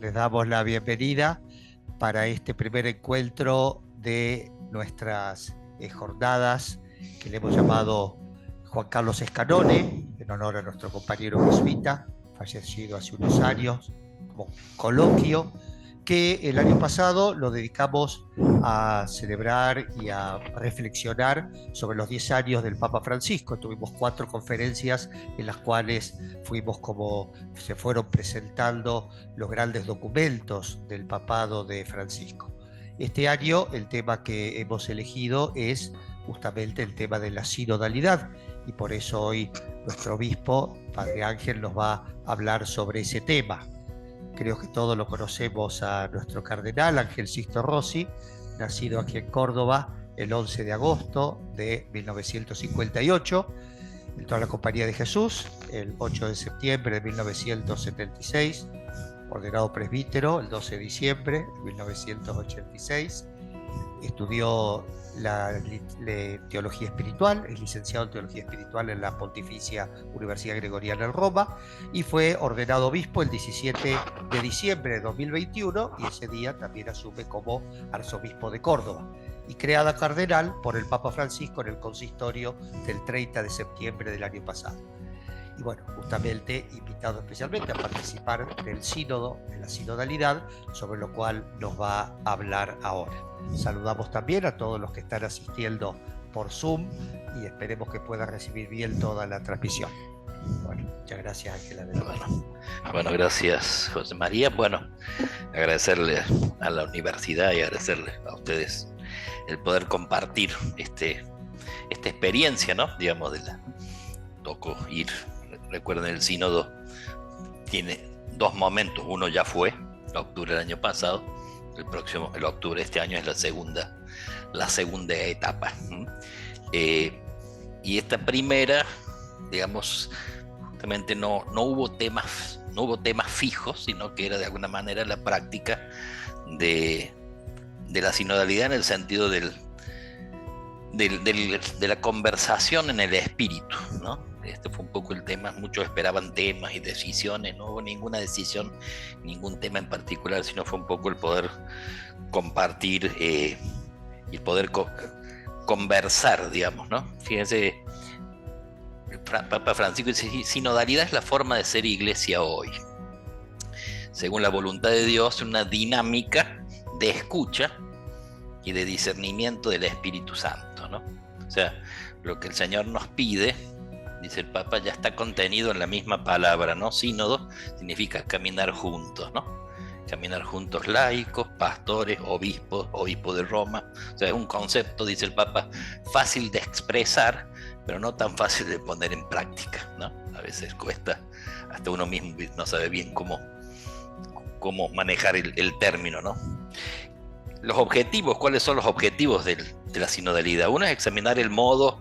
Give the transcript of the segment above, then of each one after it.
les damos la bienvenida para este primer encuentro de nuestras jornadas que le hemos llamado Juan Carlos Escanone, en honor a nuestro compañero jesuita, fallecido hace unos años, como coloquio, que el año pasado lo dedicamos a celebrar y a reflexionar sobre los 10 años del Papa Francisco. Tuvimos 4 conferencias en las cuales fuimos como se fueron presentando los grandes documentos del papado de Francisco. Este año el tema que hemos elegido es justamente el tema de la sinodalidad, y por eso hoy nuestro obispo, Padre Ángel, nos va a hablar sobre ese tema. Creo que todos lo conocemos a nuestro cardenal Ángel Sixto Rossi, nacido aquí en Córdoba el 11 de agosto de 1958, entró a la Compañía de Jesús el 8 de septiembre de 1976, ordenado presbítero el 12 de diciembre de 1986, estudió la teología espiritual, es licenciado en teología espiritual en la Pontificia Universidad Gregoriana en Roma, y fue ordenado obispo el 17 de diciembre de 2021, y ese día también asume como arzobispo de Córdoba, y creada cardenal por el Papa Francisco en el consistorio del 30 de septiembre del año pasado. Y bueno, justamente invitado especialmente a participar del sínodo, de la sinodalidad, sobre lo cual nos va a hablar ahora. Saludamos también a todos los que están asistiendo por Zoom y esperemos que puedan recibir bien toda la transmisión. Bueno, muchas gracias, Ángela. Bueno, gracias, José María. Bueno, agradecerle a la universidad y agradecerle a ustedes el poder compartir esta experiencia, ¿no? Digamos, tocó ir. Recuerden, el sínodo tiene 2 momentos. Uno ya fue, en octubre del año pasado. El octubre de este año es la segunda etapa. Y esta primera, digamos, justamente no hubo temas fijos, sino que era de alguna manera la práctica de la sinodalidad en el sentido de la conversación en el espíritu, ¿no? Este fue un poco el tema. Muchos esperaban temas y decisiones. No hubo ninguna decisión, ningún tema en particular, sino fue un poco el poder compartir y el poder conversar, digamos, ¿no? Fíjense, el Papa Francisco dice: sinodalidad es la forma de ser iglesia hoy, según la voluntad de Dios, una dinámica de escucha y de discernimiento del Espíritu Santo, ¿no? O sea, lo que el Señor nos pide, dice el Papa, ya está contenido en la misma palabra, ¿no? Sínodo significa caminar juntos, ¿no? Caminar juntos laicos, pastores, obispo de Roma. O sea, es un concepto, dice el Papa, fácil de expresar, pero no tan fácil de poner en práctica, ¿no? A veces cuesta, hasta uno mismo no sabe bien cómo manejar el término, ¿no? Los objetivos, ¿cuáles son los objetivos de la sinodalidad? Uno es examinar el modo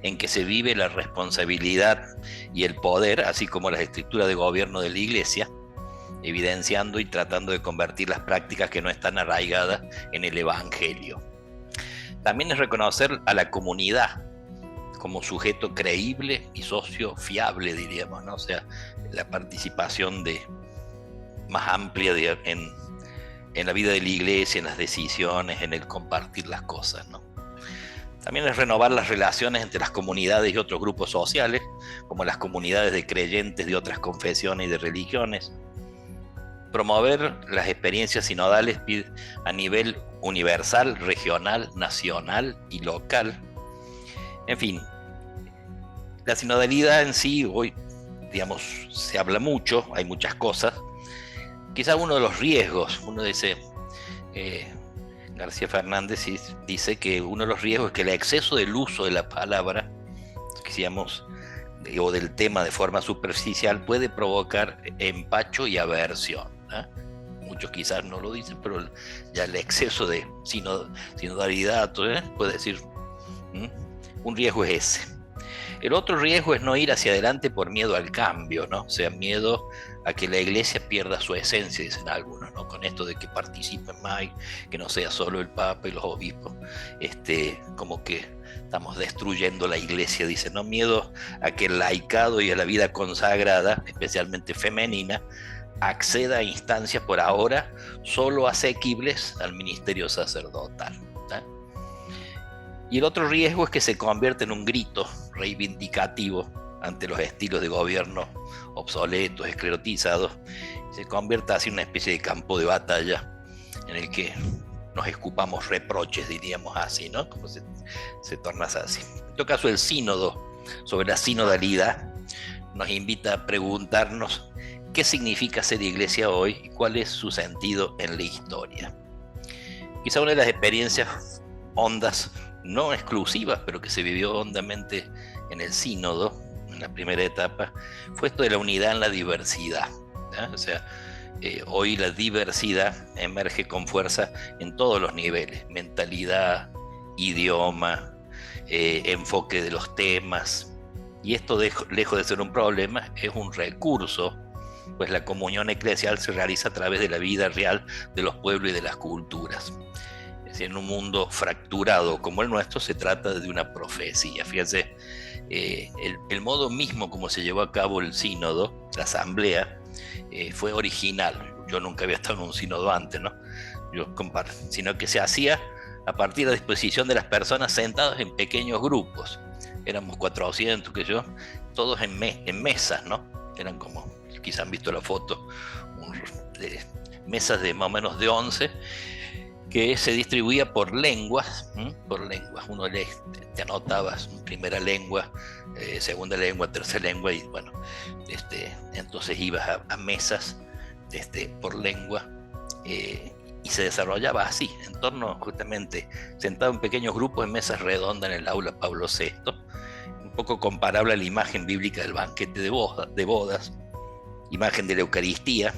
en que se vive la responsabilidad y el poder, así como las estructuras de gobierno de la Iglesia, evidenciando y tratando de convertir las prácticas que no están arraigadas en el Evangelio. También es reconocer a la comunidad como sujeto creíble y socio fiable, diríamos, ¿no? O sea, la participación más amplia en la vida de la Iglesia, en las decisiones, en el compartir las cosas, ¿no? También es renovar las relaciones entre las comunidades y otros grupos sociales, como las comunidades de creyentes de otras confesiones y de religiones. Promover las experiencias sinodales a nivel universal, regional, nacional y local. En fin, la sinodalidad en sí, hoy, digamos, se habla mucho, hay muchas cosas. Quizá uno de los riesgos, uno dice, García Fernández dice que uno de los riesgos es que el exceso del uso de la palabra, digamos, o del tema de forma superficial, puede provocar empacho y aversión, ¿eh? Muchos quizás no lo dicen, pero ya el exceso de sinodalidad, puede decir, un riesgo es ese. El otro riesgo es no ir hacia adelante por miedo al cambio, ¿no? O sea, miedo a que la iglesia pierda su esencia, dicen algunos, ¿no? Con esto de que participen más, que no sea solo el Papa y los obispos, como que estamos destruyendo la iglesia, dicen, ¿no? Miedo a que el laicado y a la vida consagrada, especialmente femenina, acceda a instancias por ahora solo asequibles al ministerio sacerdotal. Y el otro riesgo es que se convierta en un grito reivindicativo ante los estilos de gobierno obsoletos, esclerotizados, se convierta así en una especie de campo de batalla en el que nos escupamos reproches, diríamos así, ¿no? Como se torna así. En todo caso, el sínodo sobre la sinodalidad nos invita a preguntarnos qué significa ser iglesia hoy y cuál es su sentido en la historia. Quizá una de las experiencias hondas, no exclusivas, pero que se vivió hondamente en el sínodo, en la primera etapa, fue esto de la unidad en la diversidad, ¿ya? O sea, hoy la diversidad emerge con fuerza en todos los niveles: mentalidad, idioma, enfoque de los temas. Y esto, lejos de ser un problema, es un recurso, pues la comunión eclesial se realiza a través de la vida real de los pueblos y de las culturas. Es decir, en un mundo fracturado como el nuestro se trata de una profecía. Fíjense, el modo mismo como se llevó a cabo el sínodo, la asamblea, fue original. Yo nunca había estado en un sínodo antes, ¿no? Sino que se hacía a partir de la disposición de las personas sentadas en pequeños grupos. Éramos 400, que yo, todos en mesas, ¿no? Eran como, quizás han visto la foto, mesas de más o menos de 11, que se distribuía por lenguas, uno te anotabas primera lengua, segunda lengua, tercera lengua, y bueno, entonces ibas a mesas por lengua, y se desarrollaba así, en torno justamente, sentado en pequeños grupos en mesas redondas en el aula Pablo VI, un poco comparable a la imagen bíblica del banquete de bodas, imagen de la Eucaristía,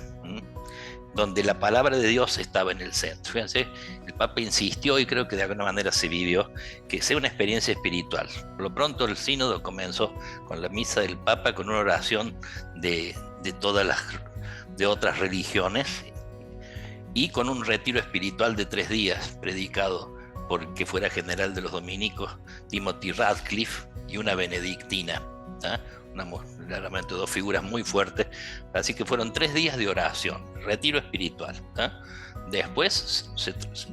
donde la palabra de Dios estaba en el centro. Fíjense, el Papa insistió, y creo que de alguna manera se vivió, que sea una experiencia espiritual. Por lo pronto el sínodo comenzó con la misa del Papa, con una oración de otras religiones, y con un retiro espiritual de 3 días, predicado por que fuera general de los dominicos, Timothy Radcliffe, y una benedictina, ¿eh? Claramente 2 figuras muy fuertes. Así que fueron 3 días de oración, retiro espiritual, ¿eh? Después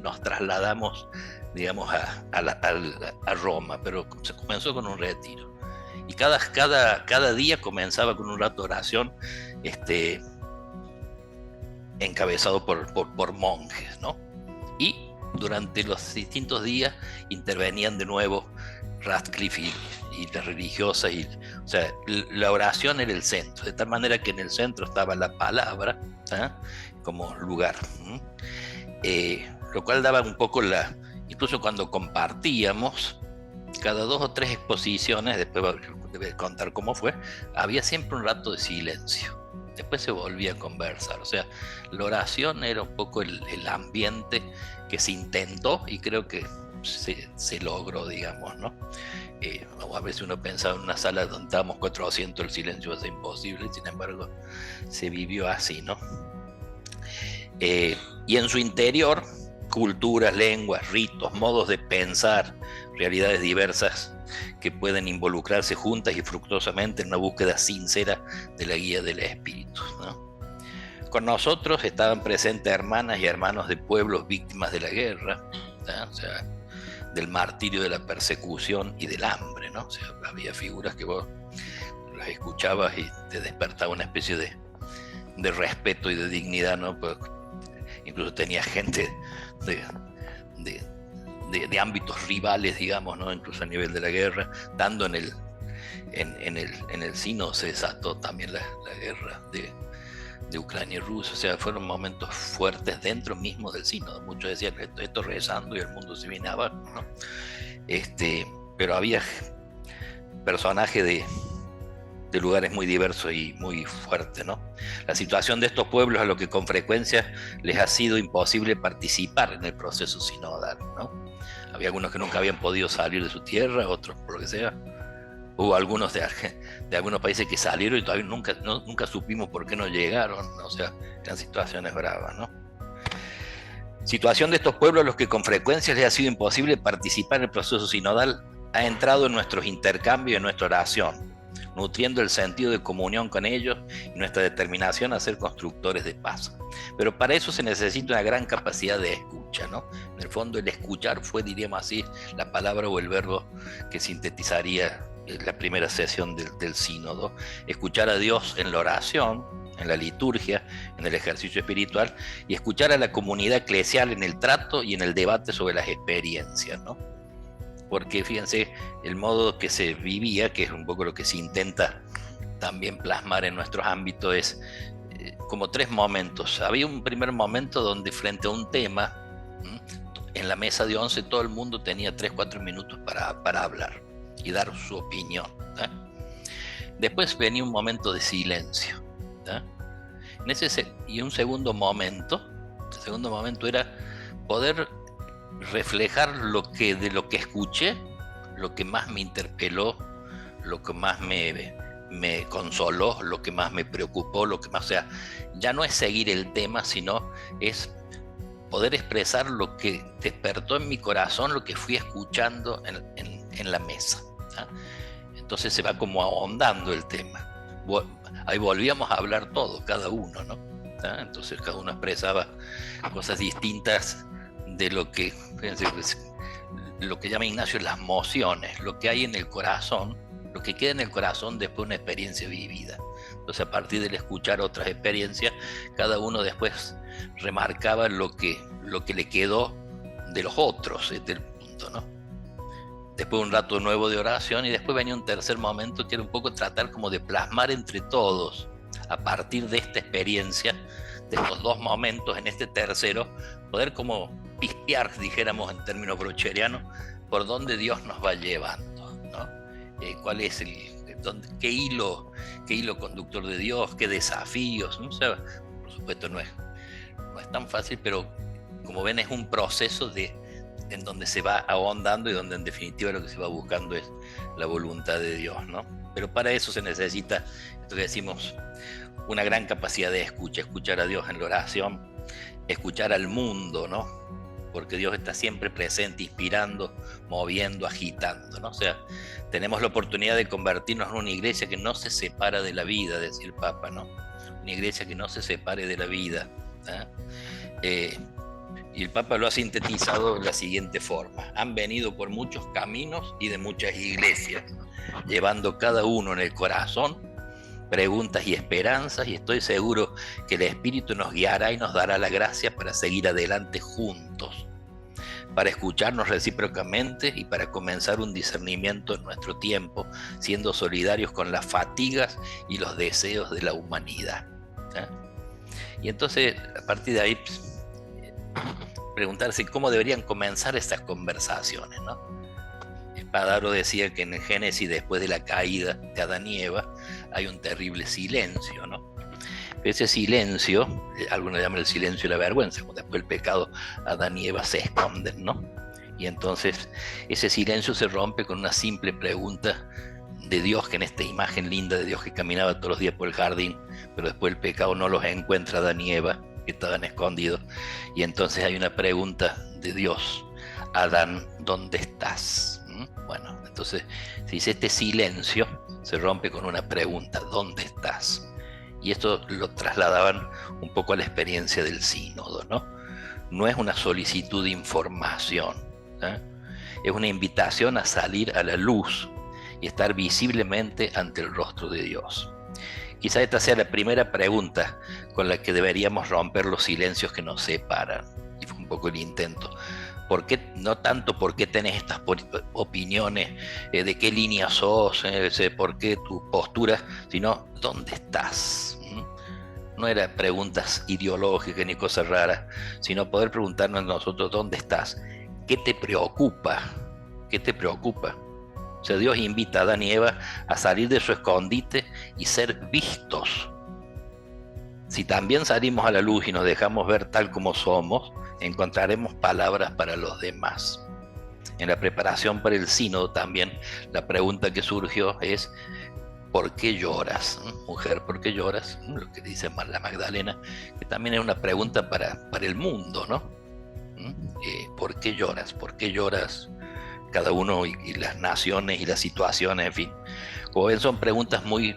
nos trasladamos, digamos, a Roma, pero se comenzó con un retiro. Y cada día comenzaba con un rato de oración, encabezado por monjes, ¿no? Y durante los distintos días intervenían de nuevo Radcliffe y las religiosas, o sea, la oración era el centro, de tal manera que en el centro estaba la palabra, ¿eh? Como lugar, lo cual daba un poco incluso cuando compartíamos, cada 2 o 3 exposiciones, después debe contar cómo fue, había siempre un rato de silencio. Después se volvía a conversar. O sea, la oración era un poco el ambiente que se intentó, y creo que se logró, digamos, ¿no? A veces uno pensaba en una sala donde estábamos 400, el silencio es imposible, y sin embargo se vivió así, ¿no? Y en su interior, culturas, lenguas, ritos, modos de pensar, realidades diversas que pueden involucrarse juntas y fructuosamente en una búsqueda sincera de la guía del espíritu, ¿no? Con nosotros estaban presentes hermanas y hermanos de pueblos víctimas de la guerra, ¿no? O sea, del martirio, de la persecución y del hambre, ¿no? O sea, había figuras que vos las escuchabas y te despertaba una especie de respeto y de dignidad, ¿no? Pues, incluso tenía gente de ámbitos rivales, digamos, ¿no? Incluso a nivel de la guerra, dando en el sínodo se desató también la guerra de Ucrania y Rusia. O sea, fueron momentos fuertes dentro mismo del sínodo. Muchos decían que esto rezando y el mundo se viene abajo, ¿no? Pero había personajes de lugares muy diversos y muy fuertes, ¿no? La situación de estos pueblos, a los que con frecuencia les ha sido imposible participar en el proceso sinodal, ¿no? Había algunos que nunca habían podido salir de su tierra, otros por lo que sea. Hubo algunos de algunos países que salieron y todavía nunca supimos por qué no llegaron, ¿no? O sea, eran situaciones bravas, ¿no? Situación de estos pueblos a los que con frecuencia les ha sido imposible participar en el proceso sinodal ha entrado en nuestros intercambios, en nuestra oración. nutriendo el sentido de comunión con ellos y nuestra determinación a ser constructores de paz. Pero para eso se necesita una gran capacidad de escucha, ¿no? En el fondo el escuchar fue, diríamos así, la palabra o el verbo que sintetizaría la primera sesión del sínodo. Escuchar a Dios en la oración, en la liturgia, en el ejercicio espiritual, y escuchar a la comunidad eclesial en el trato y en el debate sobre las experiencias, ¿no? Porque fíjense, el modo que se vivía, que es un poco lo que se intenta también plasmar en nuestros ámbitos, es como tres momentos. Había un primer momento donde frente a un tema, en la mesa de 11 todo el mundo tenía 3-4 minutos para hablar y dar su opinión, ¿eh? Después venía un momento de silencio, ¿eh? Y un segundo momento, el segundo momento era poder reflejar de lo que escuché, lo que más me interpeló, lo que más me consoló, lo que más me preocupó, lo que más, o sea, ya no es seguir el tema, sino es poder expresar lo que despertó en mi corazón, lo que fui escuchando en la mesa, ¿eh? Entonces se va como ahondando el tema. Ahí volvíamos a hablar todo, cada uno, ¿no? ¿Eh? Entonces cada uno expresaba cosas distintas de lo que, fíjense, lo que llama Ignacio las emociones, lo que hay en el corazón, lo que queda en el corazón después de una experiencia vivida. Entonces a partir del escuchar otras experiencias, cada uno después remarcaba lo que le quedó de los otros, este es el punto, ¿no? Después un rato nuevo de oración y después venía un tercer momento que era un poco tratar como de plasmar entre todos, a partir de esta experiencia, de estos dos momentos, en este tercero, poder como pispear, dijéramos en términos brocherianos, por dónde Dios nos va llevando, ¿no? ¿Cuál es qué hilo conductor de Dios, qué desafíos, ¿no? O sea, por supuesto no es tan fácil, pero como ven es un proceso en donde se va ahondando y donde en definitiva lo que se va buscando es la voluntad de Dios, ¿no? Pero para eso se necesita, esto que decimos, una gran capacidad de escuchar a Dios en la oración, escuchar al mundo, ¿no? Porque Dios está siempre presente, inspirando, moviendo, agitando, ¿no? O sea, tenemos la oportunidad de convertirnos en una iglesia que no se separa de la vida, decía el Papa, ¿no? Una iglesia que no se separe de la vida, ¿eh? Y el Papa lo ha sintetizado de la siguiente forma: han venido por muchos caminos y de muchas iglesias, llevando cada uno en el corazón preguntas y esperanzas, y estoy seguro que el Espíritu nos guiará y nos dará la gracia para seguir adelante juntos, para escucharnos recíprocamente y para comenzar un discernimiento en nuestro tiempo, siendo solidarios con las fatigas y los deseos de la humanidad, ¿eh? Y entonces, a partir de ahí, preguntarse cómo deberían comenzar estas conversaciones, ¿no? Espadaro decía que en el Génesis, después de la caída de Adán y Eva, hay un terrible silencio, ¿no? Ese silencio, algunos llaman el silencio de la vergüenza, cuando después del pecado Adán y Eva se esconden, ¿no? Y entonces ese silencio se rompe con una simple pregunta de Dios, que en esta imagen linda de Dios que caminaba todos los días por el jardín, pero después del pecado no los encuentra Adán y Eva, que estaban escondidos, y entonces hay una pregunta de Dios: Adán, ¿dónde estás? Bueno, entonces se dice, este silencio se rompe con una pregunta: ¿dónde estás? Y esto lo trasladaban un poco a la experiencia del sínodo, ¿no? No es una solicitud de información, ¿eh? Es una invitación a salir a la luz y estar visiblemente ante el rostro de Dios. Quizá esta sea la primera pregunta con la que deberíamos romper los silencios que nos separan. Y fue un poco el intento. ¿Por qué? No tanto por qué tenés estas opiniones, de qué línea sos, por qué tu postura, sino ¿dónde estás? No eran preguntas ideológicas ni cosas raras, sino poder preguntarnos nosotros: ¿dónde estás? ¿Qué te preocupa? ¿Qué te preocupa? O sea, Dios invita a Adán y Eva a salir de su escondite y ser vistos. Si también salimos a la luz y nos dejamos ver tal como somos, encontraremos palabras para los demás. En la preparación para el sínodo también la pregunta que surgió es: ¿por qué lloras? Mujer, ¿por qué lloras? Lo que dice la Magdalena, que también es una pregunta para el mundo, ¿no? ¿Por qué lloras? ¿Por qué lloras? Cada uno y las naciones y las situaciones, en fin, Como ven, son preguntas muy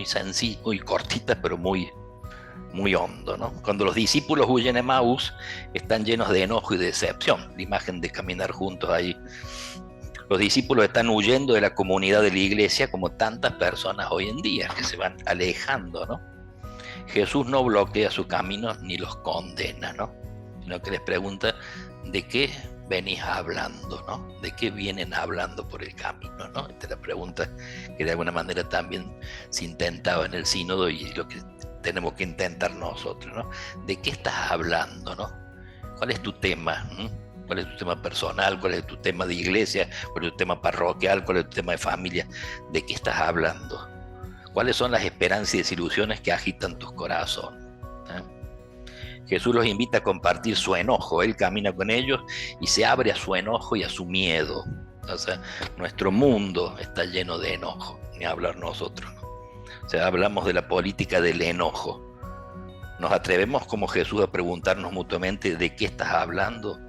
sencillas, muy cortitas, pero muy hondo, ¿no? Cuando los discípulos huyen a Emaús, están llenos de enojo y de decepción. La imagen de caminar juntos ahí. Los discípulos están huyendo de la comunidad de la iglesia como tantas personas hoy en día que se van alejando, ¿no? Jesús no bloquea su camino ni los condena, ¿no? Sino que les pregunta de qué venís hablando, ¿no? ¿De qué vienen hablando por el camino, ¿no? Esta es la pregunta que de alguna manera también se intentaba en el sínodo y lo que tenemos que intentar nosotros, ¿no? ¿De qué estás hablando, no? ¿Cuál es tu tema? ¿Cuál es tu tema personal? ¿Cuál es tu tema de iglesia? ¿Cuál es tu tema parroquial? ¿Cuál es tu tema de familia? ¿De qué estás hablando? ¿Cuáles son las esperanzas y desilusiones que agitan tus corazones? Jesús los invita a compartir su enojo. Él camina con ellos y se abre a su enojo y a su miedo. O sea, nuestro mundo está lleno de enojo, ni hablar nosotros, ¿no? O sea, hablamos de la política del enojo. ¿Nos atrevemos como Jesús a preguntarnos mutuamente de qué estás hablando?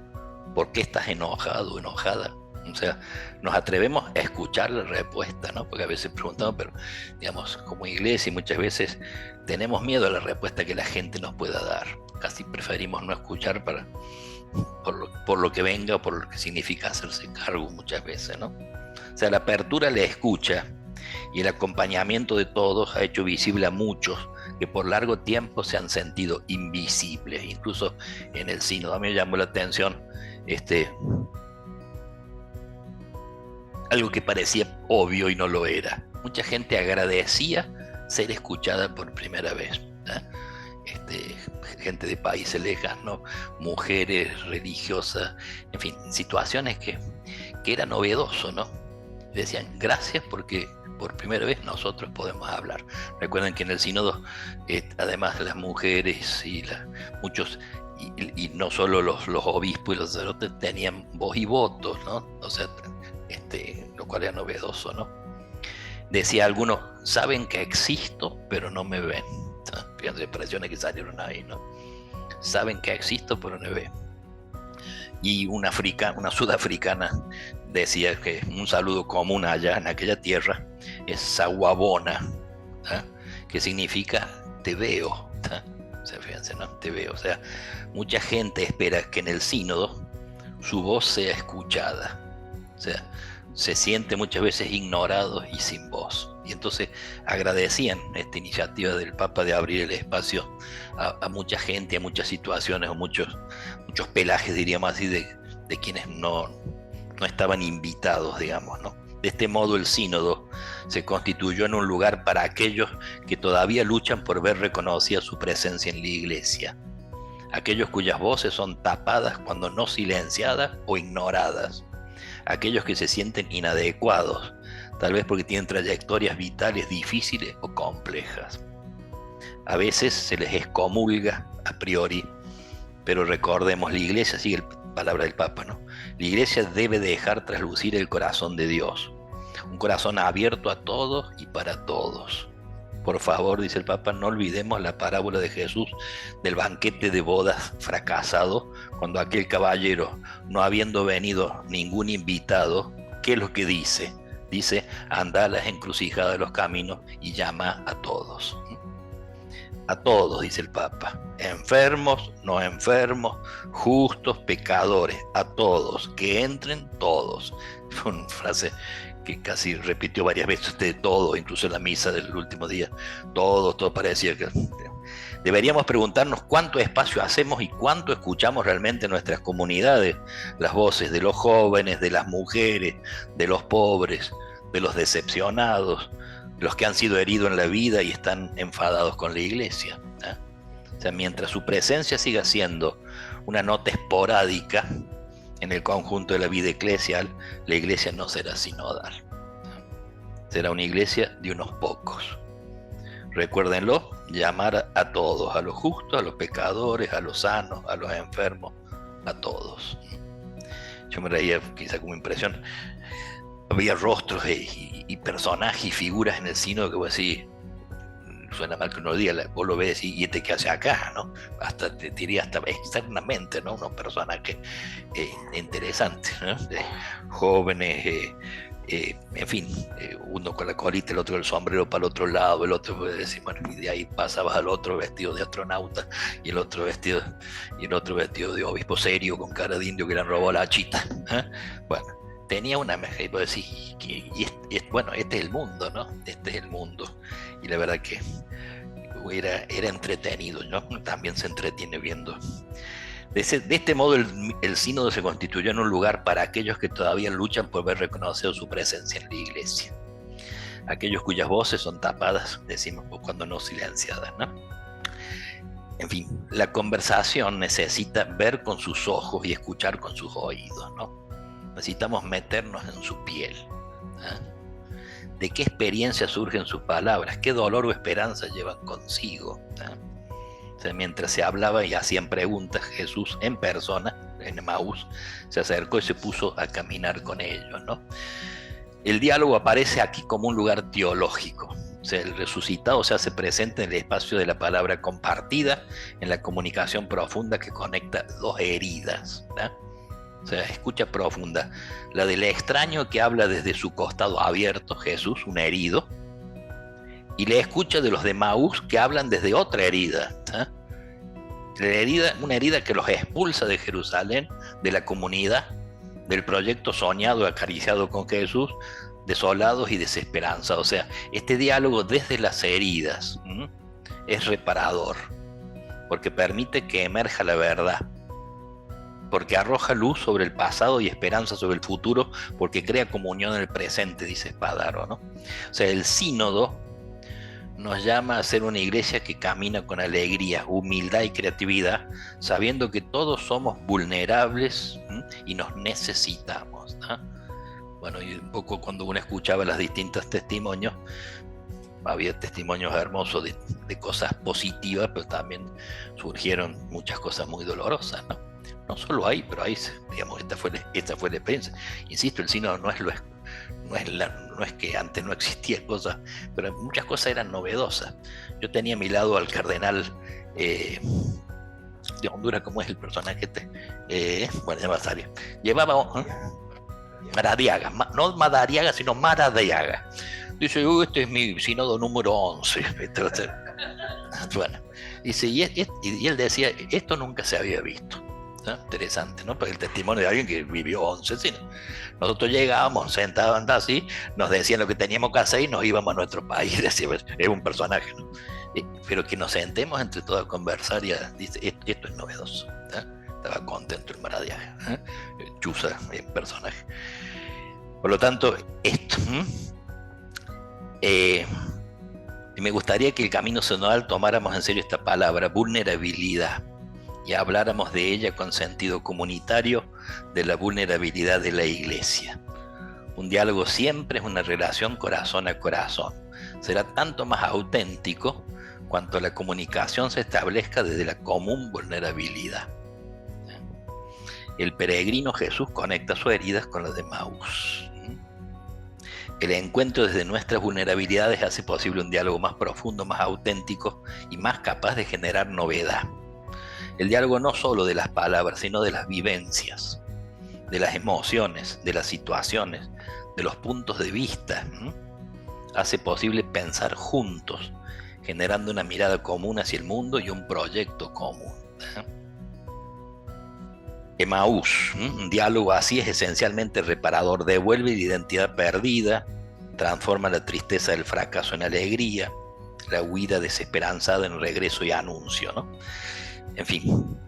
¿Por qué estás enojado o enojada? O sea, nos atrevemos a escuchar la respuesta, ¿no? Porque a veces preguntamos, pero digamos, como iglesia muchas veces tenemos miedo a la respuesta que la gente nos pueda dar. Casi preferimos no escuchar por lo que venga o por lo que significa hacerse cargo muchas veces, ¿no? O sea, la apertura a la escucha y el acompañamiento de todos ha hecho visible a muchos que por largo tiempo se han sentido invisibles, incluso en el sínodo. A mí me llamó la atención algo que parecía obvio y no lo era. Mucha gente agradecía ser escuchada por primera vez, ¿eh? Gente de países lejanos, mujeres religiosas, en fin, situaciones que era novedoso, ¿no? Decían gracias porque por primera vez nosotros podemos hablar. Recuerden que en el sínodo, además las mujeres y muchos, y no solo los obispos y los sacerdotes tenían voz y voto, ¿no? O sea, lo cual era novedoso, ¿no? Decía algunos, saben que existo, pero no me ven. Fíjense, expresiones que salieron ahí, ¿no? Saben que existo, pero no me ven. Y una sudafricana decía que un saludo común allá en aquella tierra es sawabona, ¿eh? Que significa te veo, ¿eh? O sea, fíjense, ¿no? Te veo. O sea, mucha gente espera que en el sínodo su voz sea escuchada. O sea, se siente muchas veces ignorado y sin voz. Y entonces agradecían esta iniciativa del Papa de abrir el espacio a mucha gente, a muchas situaciones, o muchos pelajes, diríamos así, de quienes no estaban invitados, digamos, ¿no? De este modo el sínodo se constituyó en un lugar para aquellos que todavía luchan por ver reconocida su presencia en la iglesia. Aquellos cuyas voces son tapadas cuando no silenciadas o ignoradas. Aquellos que se sienten inadecuados, tal vez porque tienen trayectorias vitales difíciles o complejas. A veces se les excomulga a priori, pero recordemos, la iglesia, sigue la palabra del Papa, ¿no? La iglesia debe dejar traslucir el corazón de Dios, un corazón abierto a todos y para todos. Por favor, dice el Papa, no olvidemos la parábola de Jesús del banquete de bodas fracasado, cuando aquel caballero, no habiendo venido ningún invitado, ¿qué es lo que dice? Dice, anda a las encrucijadas de los caminos y llama a todos. A todos, dice el Papa, enfermos, no enfermos, justos, pecadores, a todos, que entren todos. Fue una frase que casi repitió varias veces de todo, incluso en la misa del último día. Todo parecía que... Deberíamos preguntarnos cuánto espacio hacemos y cuánto escuchamos realmente en nuestras comunidades, las voces de los jóvenes, de las mujeres, de los pobres, de los decepcionados, los que han sido heridos en la vida y están enfadados con la iglesia, ¿eh? O sea, mientras su presencia siga siendo una nota esporádica en el conjunto de la vida eclesial, la iglesia no será sinodal. Será una iglesia de unos pocos. Recuérdenlo, llamar a todos, a los justos, a los pecadores, a los sanos, a los enfermos, a todos. Yo me reía, quizá como impresión, había rostros y personajes y figuras en el sínodo que vos decís, suena mal que uno diga, vos lo ves y este que hace acá, ¿no? Hasta te diría hasta externamente, ¿no? Unos personajes interesantes, ¿no? Jóvenes, En fin, uno con la colita, el otro el sombrero para el otro lado, el otro puede decir, bueno, y de ahí pasabas al otro vestido de astronauta, y el otro vestido de obispo serio con cara de indio que le han robado la chita. Bueno, tenía una mezcla, y vos decís, bueno, este es el mundo, ¿no? Este es el mundo. Y la verdad que era entretenido, ¿no? También se entretiene viendo. De este modo, el sínodo se constituyó en un lugar para aquellos que todavía luchan por ver reconocido su presencia en la iglesia. Aquellos cuyas voces son tapadas, decimos, cuando no silenciadas, ¿no? En fin, la conversación necesita ver con sus ojos y escuchar con sus oídos, ¿no? Necesitamos meternos en su piel. ¿De qué experiencia surgen sus palabras? ¿Qué dolor o esperanza llevan consigo? O sea, mientras se hablaba y hacían preguntas, Jesús en persona, en Emaús, se acercó y se puso a caminar con ellos, ¿no? El diálogo aparece aquí como un lugar teológico. O sea, el resucitado se hace presente en el espacio de la palabra compartida, en la comunicación profunda que conecta dos heridas, ¿no? O sea, escucha profunda. La del extraño que habla desde su costado abierto, Jesús, un herido, y la escucha de los de Emaús que hablan desde otra herida, ¿eh? Una herida que los expulsa de Jerusalén, de la comunidad, del proyecto soñado, acariciado con Jesús, desolados y desesperanzados. O sea, este diálogo desde las heridas es reparador, porque permite que emerja la verdad, porque arroja luz sobre el pasado y esperanza sobre el futuro, porque crea comunión en el presente, dice Spadaro, ¿no? O sea, el sínodo nos llama a ser una iglesia que camina con alegría, humildad y creatividad, sabiendo que todos somos vulnerables y nos necesitamos, ¿no? Bueno, y un poco cuando uno escuchaba los distintos testimonios, había testimonios hermosos de cosas positivas, pero también surgieron muchas cosas muy dolorosas, ¿no? No solo ahí, pero ahí, digamos, esta fue la experiencia. Insisto, el sínodo no es que antes no existía cosas, pero muchas cosas eran novedosas. Yo tenía a mi lado al cardenal de Honduras, ¿cómo es el personaje este? Bueno, ya va a salir. Llevaba Maradiaga, no Madariaga, sino Maradiaga. Dice, este es mi sínodo número 11. Bueno, dice, y él decía, esto nunca se había visto. ¿No? Interesante, ¿no? Porque el testimonio de alguien que vivió 11, ¿sí? Nosotros llegábamos, sentados así, nos decían lo que teníamos que hacer y nos íbamos a nuestro país. Decía, es un personaje, ¿no? Pero que nos sentemos entre todos a conversar y dice, esto es novedoso, ¿eh? Estaba contento el Maradiaga, Chuza, el personaje. Por lo tanto, esto. Me gustaría que el camino sinodal tomáramos en serio esta palabra, vulnerabilidad, y habláramos de ella con sentido comunitario, de la vulnerabilidad de la iglesia. Un diálogo siempre es una relación corazón a corazón. Será tanto más auténtico cuanto la comunicación se establezca desde la común vulnerabilidad. El peregrino Jesús conecta sus heridas con las de Emaús. El encuentro desde nuestras vulnerabilidades hace posible un diálogo más profundo, más auténtico y más capaz de generar novedad. El diálogo no solo de las palabras, sino de las vivencias, de las emociones, de las situaciones, de los puntos de vista, hace posible pensar juntos, generando una mirada común hacia el mundo y un proyecto común. Emaús, un diálogo así es esencialmente reparador, devuelve la identidad perdida, transforma la tristeza del fracaso en alegría, la huida desesperanzada en regreso y anuncio, ¿no? En fin,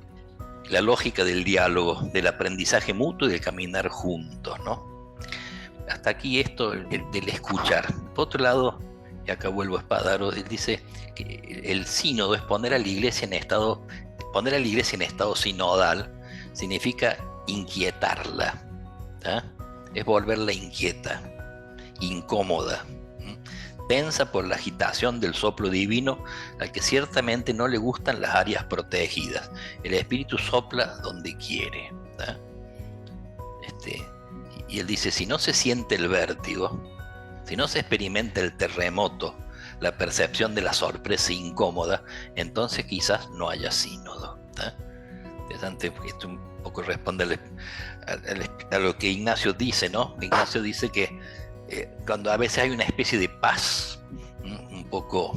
la lógica del diálogo, del aprendizaje mutuo y del caminar juntos, ¿no? Hasta aquí esto del escuchar. Por otro lado, y acá vuelvo a Spadaro, él dice que el sínodo es poner a la iglesia en estado sinodal, significa inquietarla, ¿eh? Es volverla inquieta, incómoda, tensa por la agitación del soplo divino, al que ciertamente no le gustan las áreas protegidas. El Espíritu sopla donde quiere, ¿eh? Y él dice, si no se siente el vértigo, si no se experimenta el terremoto, la percepción de la sorpresa incómoda, entonces quizás no haya sínodo, ¿eh? Interesante, esto un poco responde a lo que Ignacio dice, ¿no? Ignacio dice que cuando a veces hay una especie de paz, un poco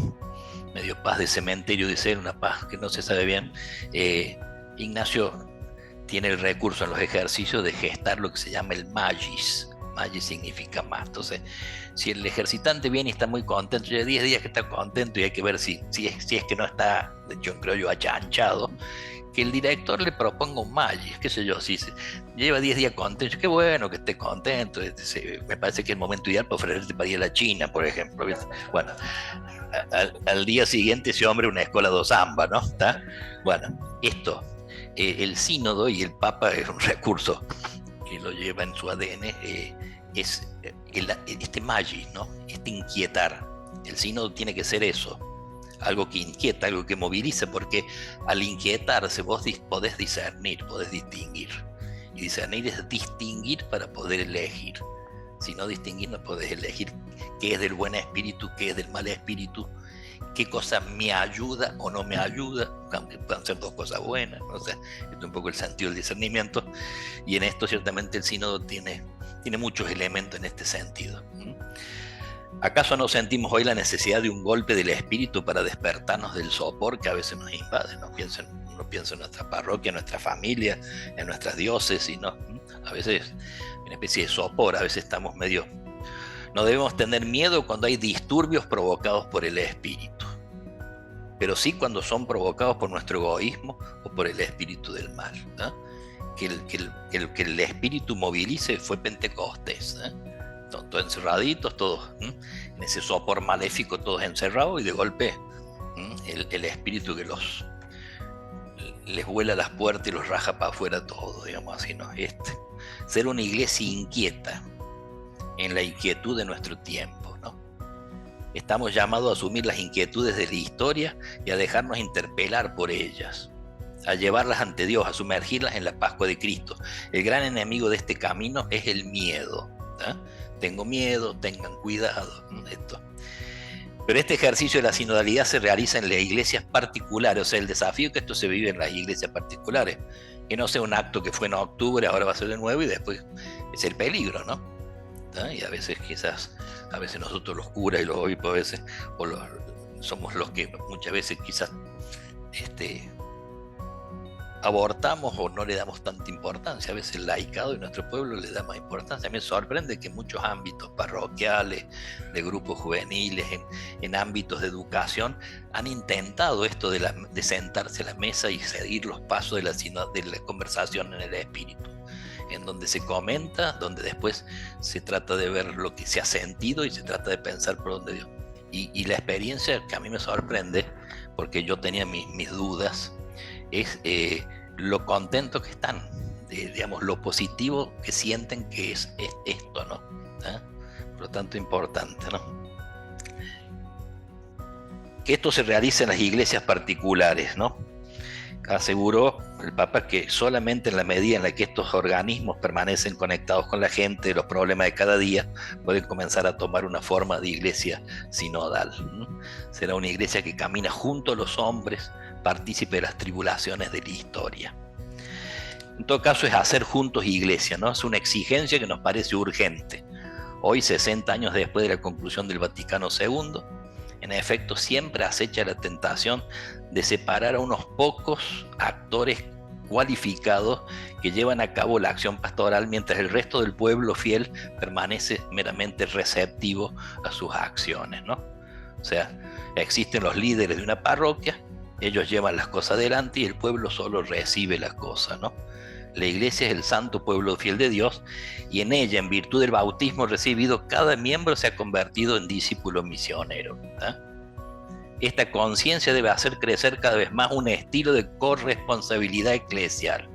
medio paz de cementerio, dice él, una paz que no se sabe bien, Ignacio tiene el recurso en los ejercicios de gestar lo que se llama el magis. Magis significa más. Entonces, si el ejercitante viene y está muy contento, ya 10 días que está contento y hay que ver si es que no está, de hecho creo yo, achanchado, que el director le proponga un magis, qué sé yo, si lleva 10 días contento, qué bueno que esté contento, me parece que es el momento ideal para ofrecerte para ir a la China, por ejemplo. Bueno, al día siguiente ese hombre una escuela de samba, ¿no? ¿Está? Bueno, esto, el sínodo y el papa es un recurso que lo lleva en su ADN, es este magis, ¿no? Este inquietar. El sínodo tiene que ser eso, algo que inquieta, algo que moviliza, porque al inquietarse vos podés discernir, podés distinguir. Y discernir es distinguir para poder elegir. Si no distinguir, no podés elegir qué es del buen espíritu, qué es del mal espíritu, qué cosa me ayuda o no me ayuda, aunque puedan ser dos cosas buenas, ¿no? O sea, esto es un poco el sentido del discernimiento, y en esto ciertamente el sínodo tiene muchos elementos en este sentido. ¿Acaso no sentimos hoy la necesidad de un golpe del espíritu para despertarnos del sopor que a veces nos invade? Uno piensa en nuestra parroquia, en nuestra familia, en nuestras diócesis, ¿no? A veces una especie de sopor, a veces estamos medio... No debemos tener miedo cuando hay disturbios provocados por el espíritu, pero sí cuando son provocados por nuestro egoísmo o por el espíritu del mal, ¿no? Que el espíritu movilice fue Pentecostés, ¿eh? Todos encerraditos, todos en ese sopor maléfico, todos encerrados, y de golpe el espíritu que les vuela las puertas y los raja para afuera todo, digamos así, ¿no? Ser una iglesia inquieta en la inquietud de nuestro tiempo, ¿no? Estamos llamados a asumir las inquietudes de la historia y a dejarnos interpelar por ellas, a llevarlas ante Dios, a sumergirlas en la Pascua de Cristo. El gran enemigo de este camino es el miedo, ¿no? Tengo miedo, tengan cuidado, esto. Pero este ejercicio de la sinodalidad se realiza en las iglesias particulares, o sea, el desafío que esto se vive en las iglesias particulares, que no sea un acto que fue en octubre, ahora va a ser de nuevo, y después es el peligro, ¿no? Y a veces nosotros los curas y los obispos a veces, somos los que muchas veces quizás abortamos o no le damos tanta importancia. A veces el laicado de nuestro pueblo le da más importancia. A mí me sorprende que en muchos ámbitos parroquiales, de grupos juveniles, en ámbitos de educación, han intentado esto de sentarse a la mesa y seguir los pasos de la conversación en el espíritu, en donde se comenta, donde después se trata de ver lo que se ha sentido y se trata de pensar por dónde Dios. Y la experiencia que a mí me sorprende, porque yo tenía mis dudas, es lo contento que están, digamos, lo positivo que sienten que es esto, ¿no? Por lo tanto, importante, ¿no? Que esto se realice en las iglesias particulares, ¿no? Aseguró el Papa que solamente en la medida en la que estos organismos permanecen conectados con la gente, los problemas de cada día pueden comenzar a tomar una forma de iglesia sinodal. Será una iglesia que camina junto a los hombres, partícipe de las tribulaciones de la historia. En todo caso, es hacer juntos iglesia, ¿no? Es una exigencia que nos parece urgente. Hoy, 60 años después de la conclusión del Vaticano II, en efecto, siempre acecha la tentación de separar a unos pocos actores cualificados que llevan a cabo la acción pastoral, mientras el resto del pueblo fiel permanece meramente receptivo a sus acciones, ¿no? O sea, existen los líderes de una parroquia, ellos llevan las cosas adelante y el pueblo solo recibe las cosas, ¿no? La iglesia es el santo pueblo fiel de Dios, y en ella, en virtud del bautismo recibido, cada miembro se ha convertido en discípulo misionero, ¿tá? Esta conciencia debe hacer crecer cada vez más un estilo de corresponsabilidad eclesial.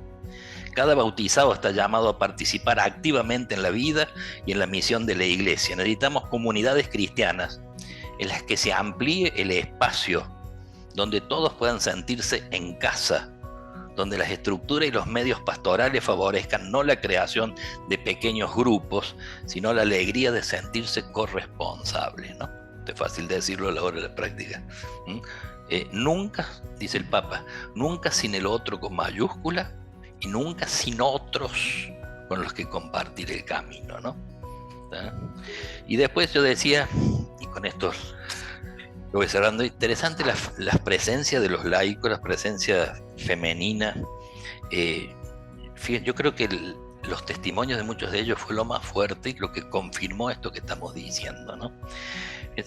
Cada bautizado está llamado a participar activamente en la vida y en la misión de la iglesia. Necesitamos comunidades cristianas en las que se amplíe el espacio, donde todos puedan sentirse en casa, donde las estructuras y los medios pastorales favorezcan no la creación de pequeños grupos, sino la alegría de sentirse corresponsables, ¿no? Es fácil decirlo a la hora de la práctica. Nunca, dice el Papa, nunca sin el otro con mayúscula y nunca sin otros con los que compartir el camino, ¿no? ¿tá? Y después yo decía, y con esto lo voy cerrando, interesante la presencia de los laicos, la presencia femenina. Yo creo que los testimonios de muchos de ellos fue lo más fuerte y lo que confirmó esto que estamos diciendo, ¿no?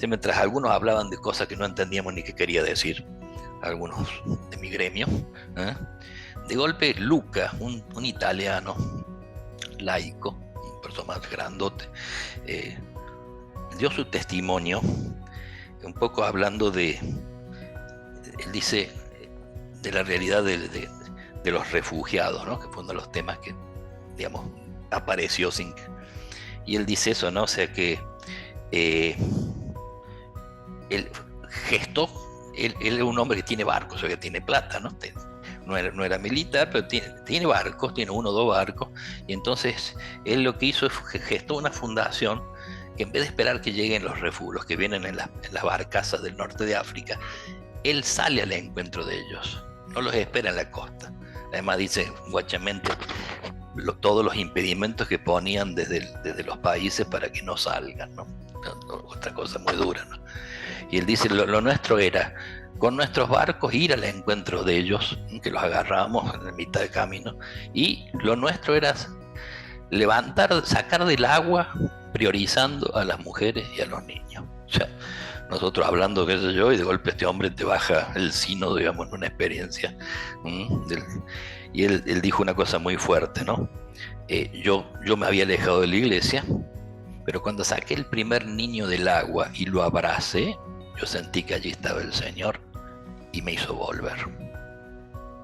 Mientras algunos hablaban de cosas que no entendíamos ni qué quería decir, algunos de mi gremio, ¿eh? De golpe Luca, un italiano laico, un personaje grandote, dio su testimonio, un poco hablando él dice, de la realidad de los refugiados, ¿no? Que fue uno de los temas que, digamos, apareció y él dice eso, ¿no? O sea que él gestó, él es un hombre que tiene barcos, o sea que tiene plata, ¿no? No era militar, pero tiene barcos, tiene 1 o 2 barcos, y entonces él lo que hizo es gestó una fundación que en vez de esperar que lleguen los refugios que vienen en las barcazas del norte de África, él sale al encuentro de ellos, no los espera en la costa. Además dice guachamente todos los impedimentos que ponían desde los países para que no salgan, ¿no? Otra cosa muy dura, ¿no? Y él dice, lo nuestro era, con nuestros barcos, ir al encuentro de ellos, que los agarramos en la mitad del camino, y lo nuestro era sacar del agua, priorizando a las mujeres y a los niños. O sea, nosotros hablando, qué sé yo, y de golpe este hombre te baja el sínodo, digamos, en una experiencia. Y él dijo una cosa muy fuerte, ¿no? Yo me había alejado de la iglesia, pero cuando saqué el primer niño del agua y lo abracé, yo sentí que allí estaba el Señor y me hizo volver.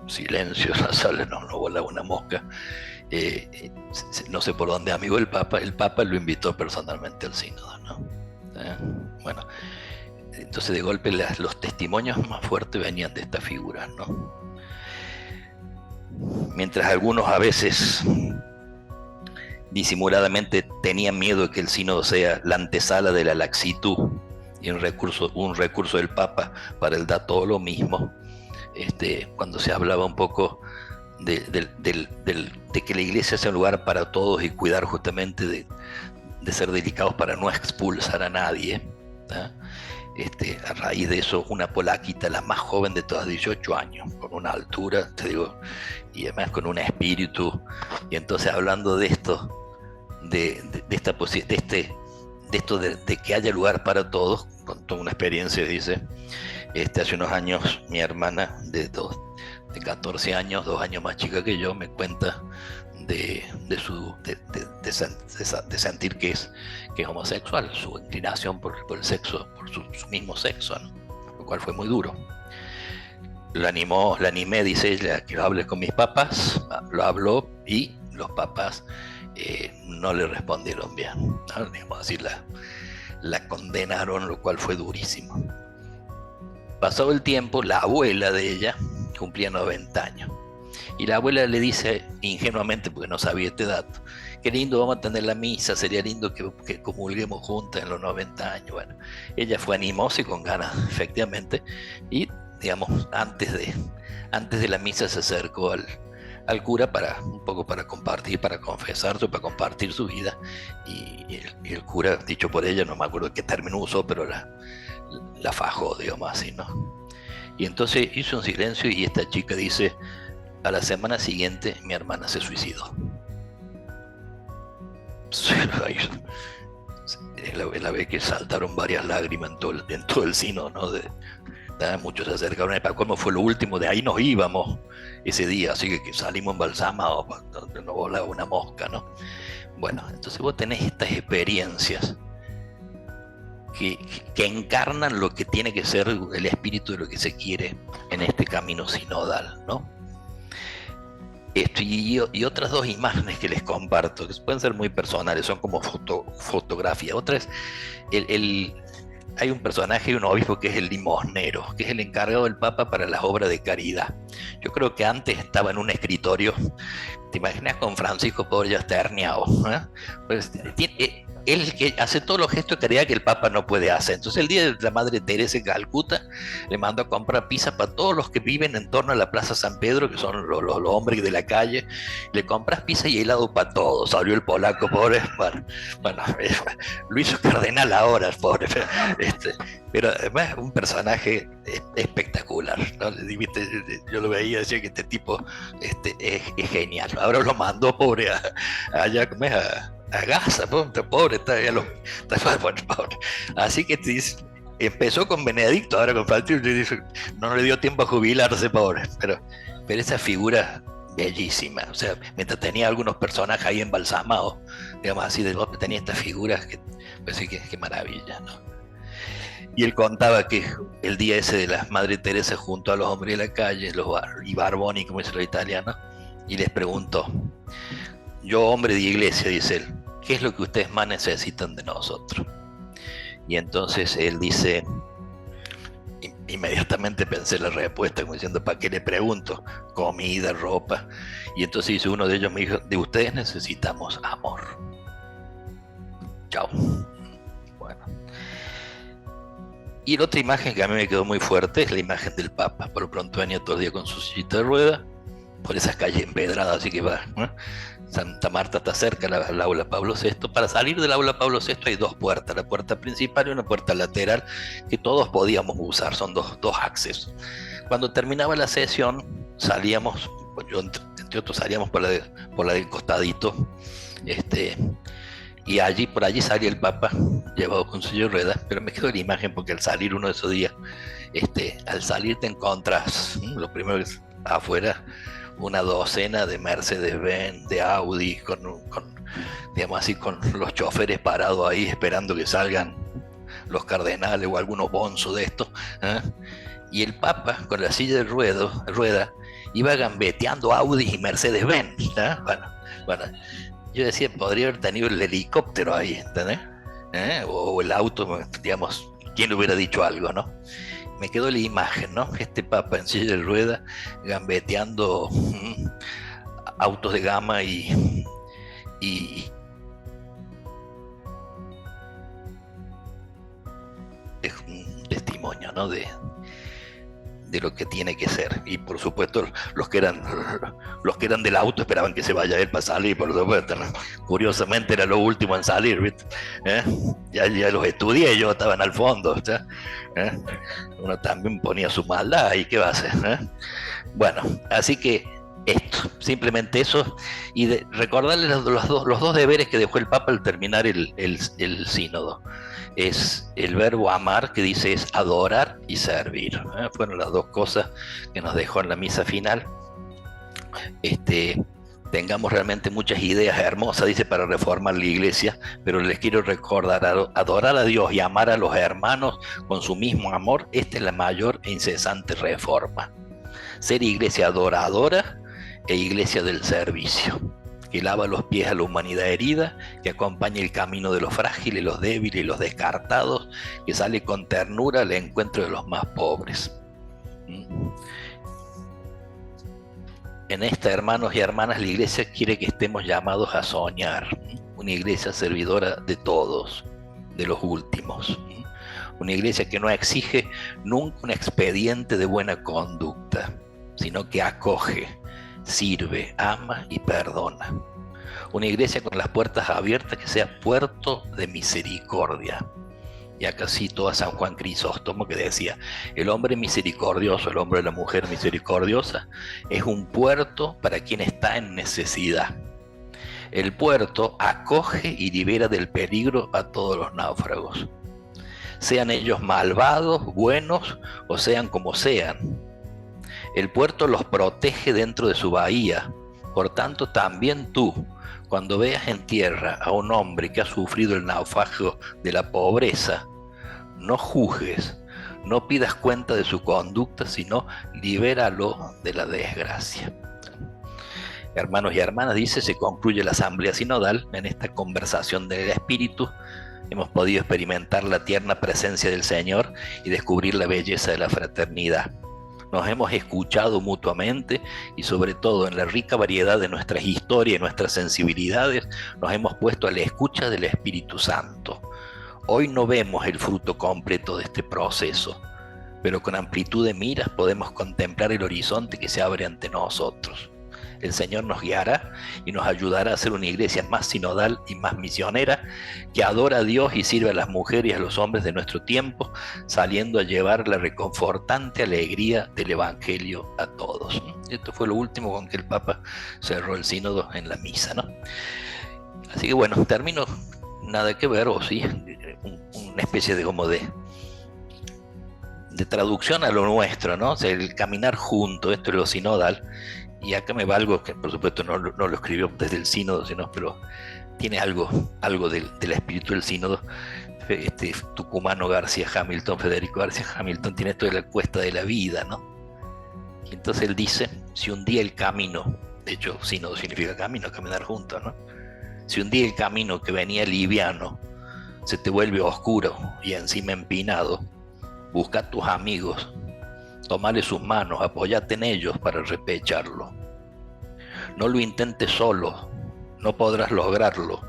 Silencio, en la sala no volaba una mosca. No sé por dónde, amigo, el Papa lo invitó personalmente al sínodo, ¿no? Bueno, entonces de golpe los testimonios más fuertes venían de estas figuras, ¿no? Mientras algunos a veces disimuladamente tenían miedo de que el sínodo sea la antesala de la laxitud y un recurso del Papa para el da todo lo mismo, cuando se hablaba un poco de que la iglesia sea un lugar para todos y cuidar justamente de ser delicados para no expulsar a nadie, ¿tá? A raíz de eso, una polaquita, la más joven de todas, 18 años, con una altura, te digo, y además con un espíritu, y entonces hablando de esto, de que haya lugar para todos, contó una experiencia, dice, hace unos años mi hermana de 14 años, 2 años más chica que yo, me cuenta de sentir que es homosexual, su inclinación por el sexo, por su mismo sexo, ¿no? Lo cual fue muy duro. La animé, dice ella, que lo hable con mis papás, lo habló y los papás no le respondieron bien, ¿no? Digamos así, la condenaron, lo cual fue durísimo. Pasado el tiempo, la abuela de ella cumplía 90 años. Y la abuela le dice ingenuamente, porque no sabía este dato, qué lindo, vamos a tener la misa, sería lindo que comulguemos juntas en los 90 años. Bueno, ella fue animosa y con ganas, efectivamente, y digamos, antes de la misa se acercó al cura un poco para compartir, para confesarse, para compartir su vida, y el cura, dicho por ella, no me acuerdo qué término usó, pero la fajó, digamos así, ¿no? Y entonces hizo un silencio y esta chica dice, a la semana siguiente mi hermana se suicidó. La vez que saltaron varias lágrimas en todo el sínodo, ¿no? Muchos se acercaron, para cómo fue lo último, de ahí nos íbamos ese día, así que salimos embalsamados, donde no volaba una mosca, ¿no? Bueno, entonces vos tenés estas experiencias que encarnan lo que tiene que ser el espíritu de lo que se quiere en este camino sinodal, ¿no? Y otras 2 imágenes que les comparto, que pueden ser muy personales, son como fotografía. Otra es, hay un personaje, un obispo que es el limosnero, que es el encargado del Papa para las obras de caridad. Yo creo que antes estaba en un escritorio ¿Te imaginas con Francisco pobre ya está herniado? Pues, él que hace todos los gestos de caridad que el Papa no puede hacer. Entonces el día de la Madre Teresa en Calcuta le mandó a comprar pizza para todos los que viven en torno a la Plaza San Pedro, que son los hombres de la calle. Le compras pizza y helado para todos. Salió el polaco, pobre. Bueno, lo hizo cardenal ahora, pobre. Pero además un personaje espectacular, ¿no? Yo lo veía y decía que este tipo es genial. Ahora lo mandó, pobre, allá a Gaza, pobre, pobre. Así que empezó con Benedicto, ahora con Francisco, no le dio tiempo a jubilarse, pobre, pero esa figura bellísima, o sea, mientras tenía algunos personajes ahí embalsamados, digamos así, tenía estas figuras que, pues sí, que maravilla, ¿no? Y él contaba que el día ese de la Madre Teresa junto a los hombres de la calle, y Barboni, como dicen los italianos, y les preguntó: yo, hombre de iglesia, dice él, ¿qué es lo que ustedes más necesitan de nosotros? Y entonces él dice, inmediatamente pensé la respuesta, como diciendo, ¿para qué le pregunto? Comida, ropa. Y entonces dice uno de ellos, me dijo, de ustedes necesitamos amor. Chao. Bueno. Y la otra imagen que a mí me quedó muy fuerte es la imagen del Papa. Por lo pronto venía todo el día con su sillita de rueda, por esas calles empedradas, así que va, ¿no? Santa Marta está cerca, el aula Pablo VI. Para salir del aula Pablo VI hay dos puertas, la puerta principal y una puerta lateral que todos podíamos usar, son dos accesos. Cuando terminaba la sesión salíamos, yo entre otros salíamos por la del costadito, y por allí salía el Papa llevado con silla de ruedas, pero me quedó la imagen porque al salir uno de esos días, al salir te encontrás, lo primero que es afuera, una docena de Mercedes-Benz, de Audi, digamos así, con los choferes parados ahí esperando que salgan los cardenales o algunos bonzos de estos, ¿eh? Y el Papa con la silla de rueda iba gambeteando Audi y Mercedes-Benz, ¿eh? Bueno, yo decía, podría haber tenido el helicóptero ahí, ¿entendés? O el auto, digamos, ¿quién le hubiera dicho algo, no? Me quedó la imagen, ¿no? Este Papa en silla de rueda gambeteando autos de gama y es un testimonio, ¿no? de lo que tiene que ser. Y por supuesto los que eran del auto esperaban que se vaya él para salir, por supuesto, ¿no? Curiosamente era lo último en salir, ¿viste? Ya los estudié, ellos estaban al fondo, uno también ponía su maldad y qué va a hacer, Bueno, así que esto, simplemente eso, y recordarles los dos deberes que dejó el Papa al terminar el sínodo. Es el verbo amar, que dice es adorar y servir. Fueron las dos cosas que nos dejó en la misa final. Tengamos realmente muchas ideas hermosas, dice, para reformar la iglesia, pero les quiero recordar, adorar a Dios y amar a los hermanos con su mismo amor, esta es la mayor e incesante reforma. Ser iglesia adoradora e iglesia del servicio, que lava los pies a la humanidad herida, que acompaña el camino de los frágiles, los débiles y los descartados, que sale con ternura al encuentro de los más pobres. En esta, hermanos y hermanas, la iglesia quiere que estemos llamados a soñar, una iglesia servidora de todos, de los últimos, una iglesia que no exige nunca un expediente de buena conducta, sino que acoge, sirve, ama y perdona. Una iglesia con las puertas abiertas, que sea puerto de misericordia. Y acá cito a San Juan Crisóstomo, que decía, el hombre misericordioso, el hombre de la mujer misericordiosa, es un puerto para quien está en necesidad. El puerto acoge y libera del peligro a todos los náufragos. Sean ellos malvados, buenos, o sean como sean. El puerto los protege dentro de su bahía. Por tanto, también tú, cuando veas en tierra a un hombre que ha sufrido el naufragio de la pobreza, no juzgues, no pidas cuenta de su conducta, sino libéralo de la desgracia. Hermanos y hermanas, dice, se concluye la asamblea sinodal. En esta conversación del Espíritu hemos podido experimentar la tierna presencia del Señor y descubrir la belleza de la fraternidad. nos hemos escuchado mutuamente y sobre todo en la rica variedad de nuestras historias y nuestras sensibilidades nos hemos puesto a la escucha del Espíritu Santo. Hoy no vemos el fruto completo de este proceso, pero con amplitud de miras podemos contemplar el horizonte que se abre ante nosotros. El Señor nos guiará y nos ayudará a ser una iglesia más sinodal y más misionera, que adora a Dios y sirve a las mujeres y a los hombres de nuestro tiempo, saliendo a llevar la reconfortante alegría del Evangelio a todos. Esto fue lo último con que el Papa cerró el sínodo en la misa, ¿no? Así que bueno, termino, nada que ver, o sí, una especie de como de traducción a lo nuestro, ¿no? O sea, el caminar junto, esto es lo sinodal. Y acá me va algo que por supuesto no lo escribió desde el sínodo, pero tiene algo del espíritu del sínodo. Este tucumano García Hamilton, Federico García Hamilton, tiene esto de la cuesta de la vida, ¿no? Y entonces él dice, si un día el camino, de hecho sínodo significa camino, caminar juntos, ¿no? Si un día el camino que venía liviano se te vuelve oscuro y encima empinado, busca a tus amigos, tomale sus manos, apóyate en ellos para repecharlo. No lo intentes solo, no podrás lograrlo,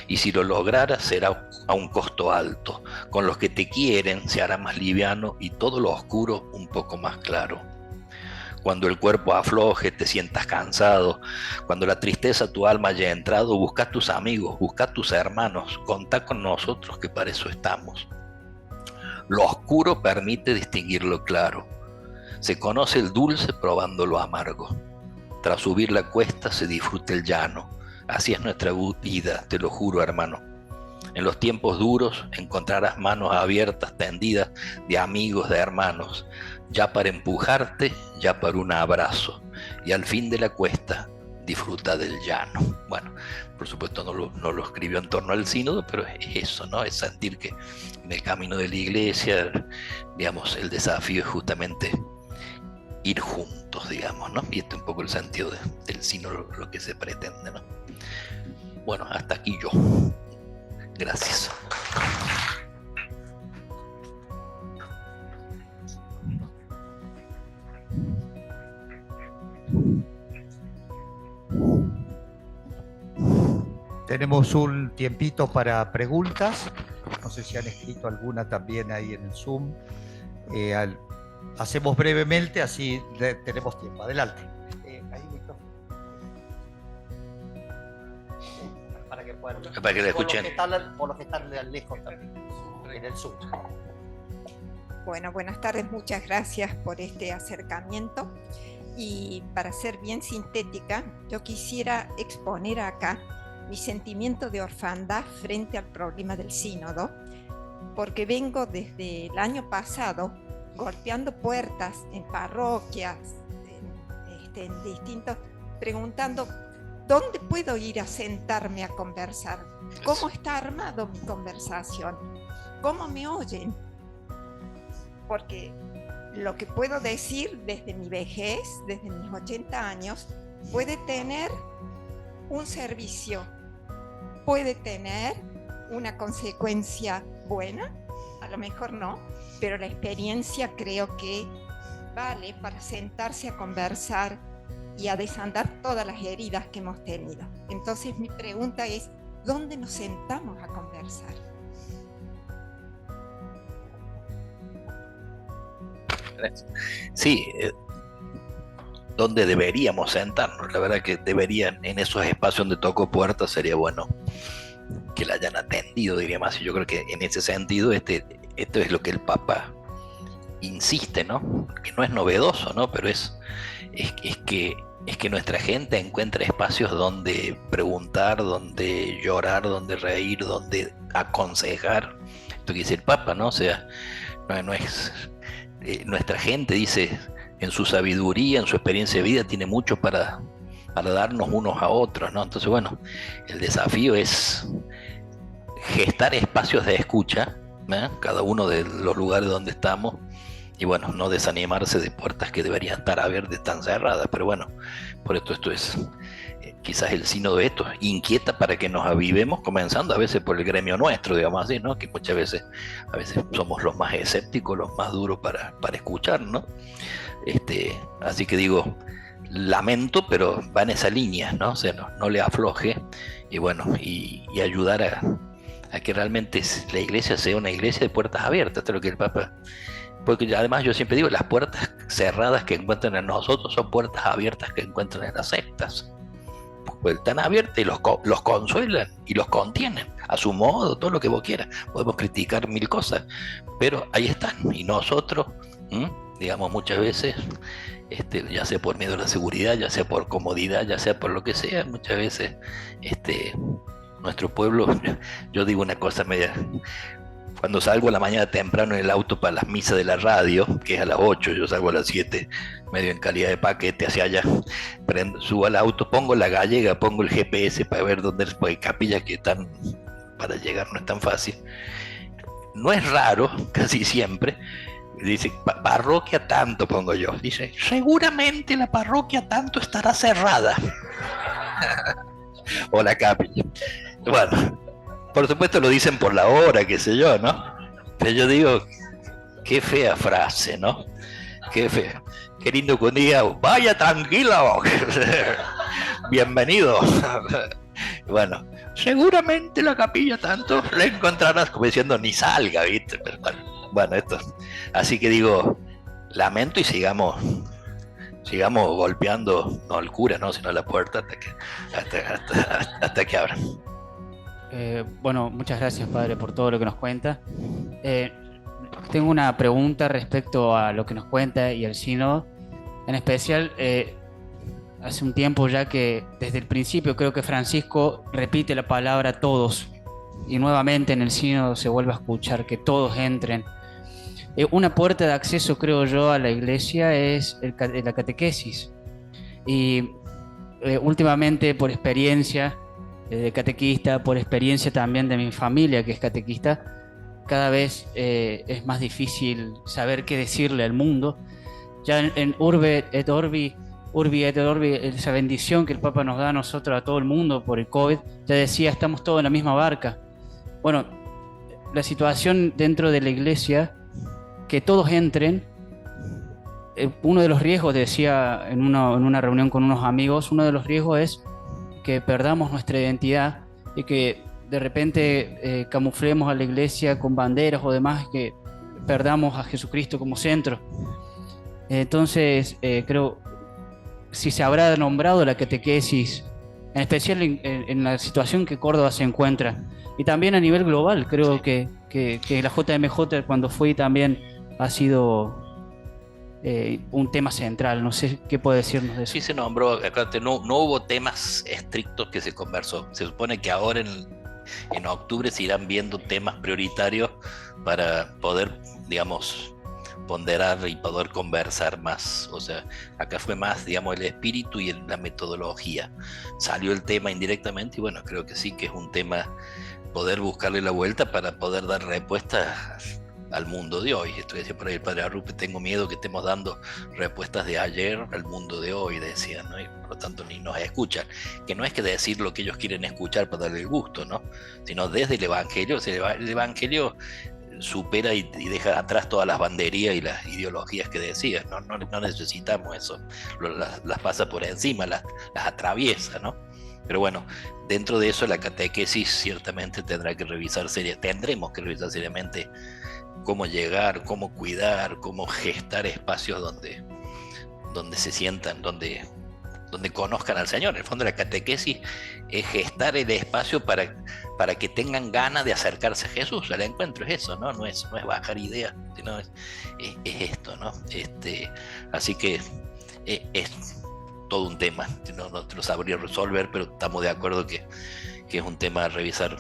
y si lo lograras será a un costo alto. Con los que te quieren se hará más liviano y todo lo oscuro un poco más claro. Cuando el cuerpo afloje, te sientas cansado, cuando la tristeza a tu alma haya entrado, busca a tus amigos, busca a tus hermanos, contá con nosotros que para eso estamos. Lo oscuro permite distinguir lo claro. Se conoce el dulce probando lo amargo. Tras subir la cuesta se disfruta el llano. Así es nuestra vida, te lo juro, hermano. En los tiempos duros encontrarás manos abiertas, tendidas, de amigos, de hermanos, ya para empujarte, ya para un abrazo. Y al fin de la cuesta, disfruta del llano. Bueno, por supuesto no lo escribió en torno al sínodo, pero es eso, ¿no? Es sentir que en el camino de la iglesia, digamos, el desafío es justamente ir juntos, digamos, ¿no? Y este es un poco el sentido del sínodo, lo que se pretende, ¿no? Bueno, hasta aquí yo. Gracias. Tenemos un tiempito para preguntas. No sé si han escrito alguna también ahí en el Zoom. Hacemos brevemente, así tenemos tiempo. Adelante. Ahí, para que puedan. Para que le escuchen. Por los que están lejos también, en el Zoom. Bueno, buenas tardes. Muchas gracias por este acercamiento. Y para ser bien sintética, yo quisiera exponer acá mi sentimiento de orfandad frente al problema del sínodo, porque vengo desde el año pasado golpeando puertas en parroquias, en distintos, preguntando dónde puedo ir a sentarme a conversar, cómo está armado mi conversación, cómo me oyen, porque lo que puedo decir desde mi vejez, desde mis 80 años, puede tener un servicio, puede tener una consecuencia buena, a lo mejor no, pero la experiencia creo que vale para sentarse a conversar y a desandar todas las heridas que hemos tenido. Entonces mi pregunta es, ¿dónde nos sentamos a conversar? Sí, donde deberíamos sentarnos. La verdad que deberían, en esos espacios donde toco puertas, sería bueno que la hayan atendido, diría más. Y yo creo que en ese sentido, esto es lo que el Papa insiste, ¿no? Que no es novedoso, ¿no? Pero es que nuestra gente encuentra espacios donde preguntar, donde llorar, donde reír, donde aconsejar. Esto que dice el Papa, ¿no? O sea, no es... nuestra gente, dice, en su sabiduría, en su experiencia de vida, tiene mucho para darnos unos a otros, ¿no? Entonces, bueno, el desafío es gestar espacios de escucha, ¿eh? Cada uno de los lugares donde estamos, y bueno, no desanimarse de puertas que deberían estar abiertas, están cerradas, pero bueno, por esto es quizás el sínodo de esto inquieta para que nos avivemos, comenzando a veces por el gremio nuestro, digamos así, ¿no? Que muchas veces, a veces somos los más escépticos, los más duros para escuchar, ¿no? Así que digo, lamento, pero va en esa línea, ¿no? O sea, no le afloje, y bueno, y ayudar a que realmente la iglesia sea una iglesia de puertas abiertas. Esto es lo que el Papa... Porque además yo siempre digo, las puertas cerradas que encuentran en nosotros son puertas abiertas que encuentran en las sectas. Pues están abiertas y los consuelan y los contienen a su modo, todo lo que vos quieras. Podemos criticar mil cosas, pero ahí están. Y nosotros, digamos, muchas veces, ya sea por miedo a la seguridad, ya sea por comodidad, ya sea por lo que sea, muchas veces nuestro pueblo, yo digo una cosa media... Cuando salgo a la mañana temprano en el auto para las misas de la radio, que es a las 8, yo salgo a las 7, medio en calidad de paquete hacia allá, subo al auto, pongo la gallega, pongo el GPS para ver dónde, porque capillas que están, para llegar no es tan fácil. No es raro, casi siempre, dice, parroquia tanto, pongo yo, dice, seguramente la parroquia tanto estará cerrada. O la capilla. Bueno, por supuesto lo dicen por la hora, qué sé yo, ¿no? Pero yo digo, qué fea frase, ¿no? Qué fea. Qué lindo que un día, vaya tranquilo, bienvenido. Bueno, seguramente la capilla tanto la encontrarás, como diciendo, ni salga, ¿viste? Pero bueno, esto. Así que digo, lamento y sigamos golpeando, no al cura, ¿no? Sino a la puerta hasta que abran. Bueno, muchas gracias, padre, por todo lo que nos cuenta. Tengo una pregunta respecto a lo que nos cuenta y al sínodo. En especial, hace un tiempo ya que desde el principio creo que Francisco repite la palabra todos, y nuevamente en el sínodo se vuelve a escuchar que todos entren. Una puerta de acceso, creo yo, a la iglesia es la catequesis. Y últimamente, por experiencia de catequista, por experiencia también de mi familia que es catequista, cada vez es más difícil saber qué decirle al mundo. Ya en Urbi et Orbi, esa bendición que el Papa nos da a nosotros, a todo el mundo por el COVID, ya decía, estamos todos en la misma barca. Bueno, la situación dentro de la iglesia, que todos entren, uno de los riesgos, decía en una reunión con unos amigos, uno de los riesgos es que perdamos nuestra identidad y que de repente camuflemos a la iglesia con banderas o demás, que perdamos a Jesucristo como centro. Entonces, creo, si se habrá nombrado la catequesis, en especial en la situación que Córdoba se encuentra, y también a nivel global, creo que la JMJ, cuando fui, también ha sido un tema central. No sé qué puede decirnos de eso. Sí se nombró, acuérdate, no hubo temas estrictos que se conversó. Se supone que ahora en octubre se irán viendo temas prioritarios para poder, digamos, ponderar y poder conversar más. O sea, acá fue más, digamos, el espíritu y la metodología. Salió el tema indirectamente y bueno, creo que sí que es un tema poder buscarle la vuelta para poder dar respuestas al mundo de hoy. Esto decía por ahí el padre Arrupe, tengo miedo que estemos dando respuestas de ayer al mundo de hoy, decía, ¿no? Y por lo tanto ni nos escuchan. Que no es que decir lo que ellos quieren escuchar para darle el gusto, ¿no? Sino desde el Evangelio. O sea, el Evangelio supera y deja atrás todas las banderías y las ideologías que decía. No necesitamos eso. Las pasa por encima, las atraviesa, ¿no? Pero bueno, dentro de eso la catequesis ciertamente tendremos que revisar seriamente cómo llegar, cómo cuidar, cómo gestar espacios donde se sientan, donde conozcan al Señor. En el fondo la catequesis es gestar el espacio para que tengan ganas de acercarse a Jesús. El encuentro es eso, ¿no? No es bajar ideas, sino es esto, ¿no? Así que es todo un tema. No te lo sabría resolver, pero estamos de acuerdo que es un tema a revisar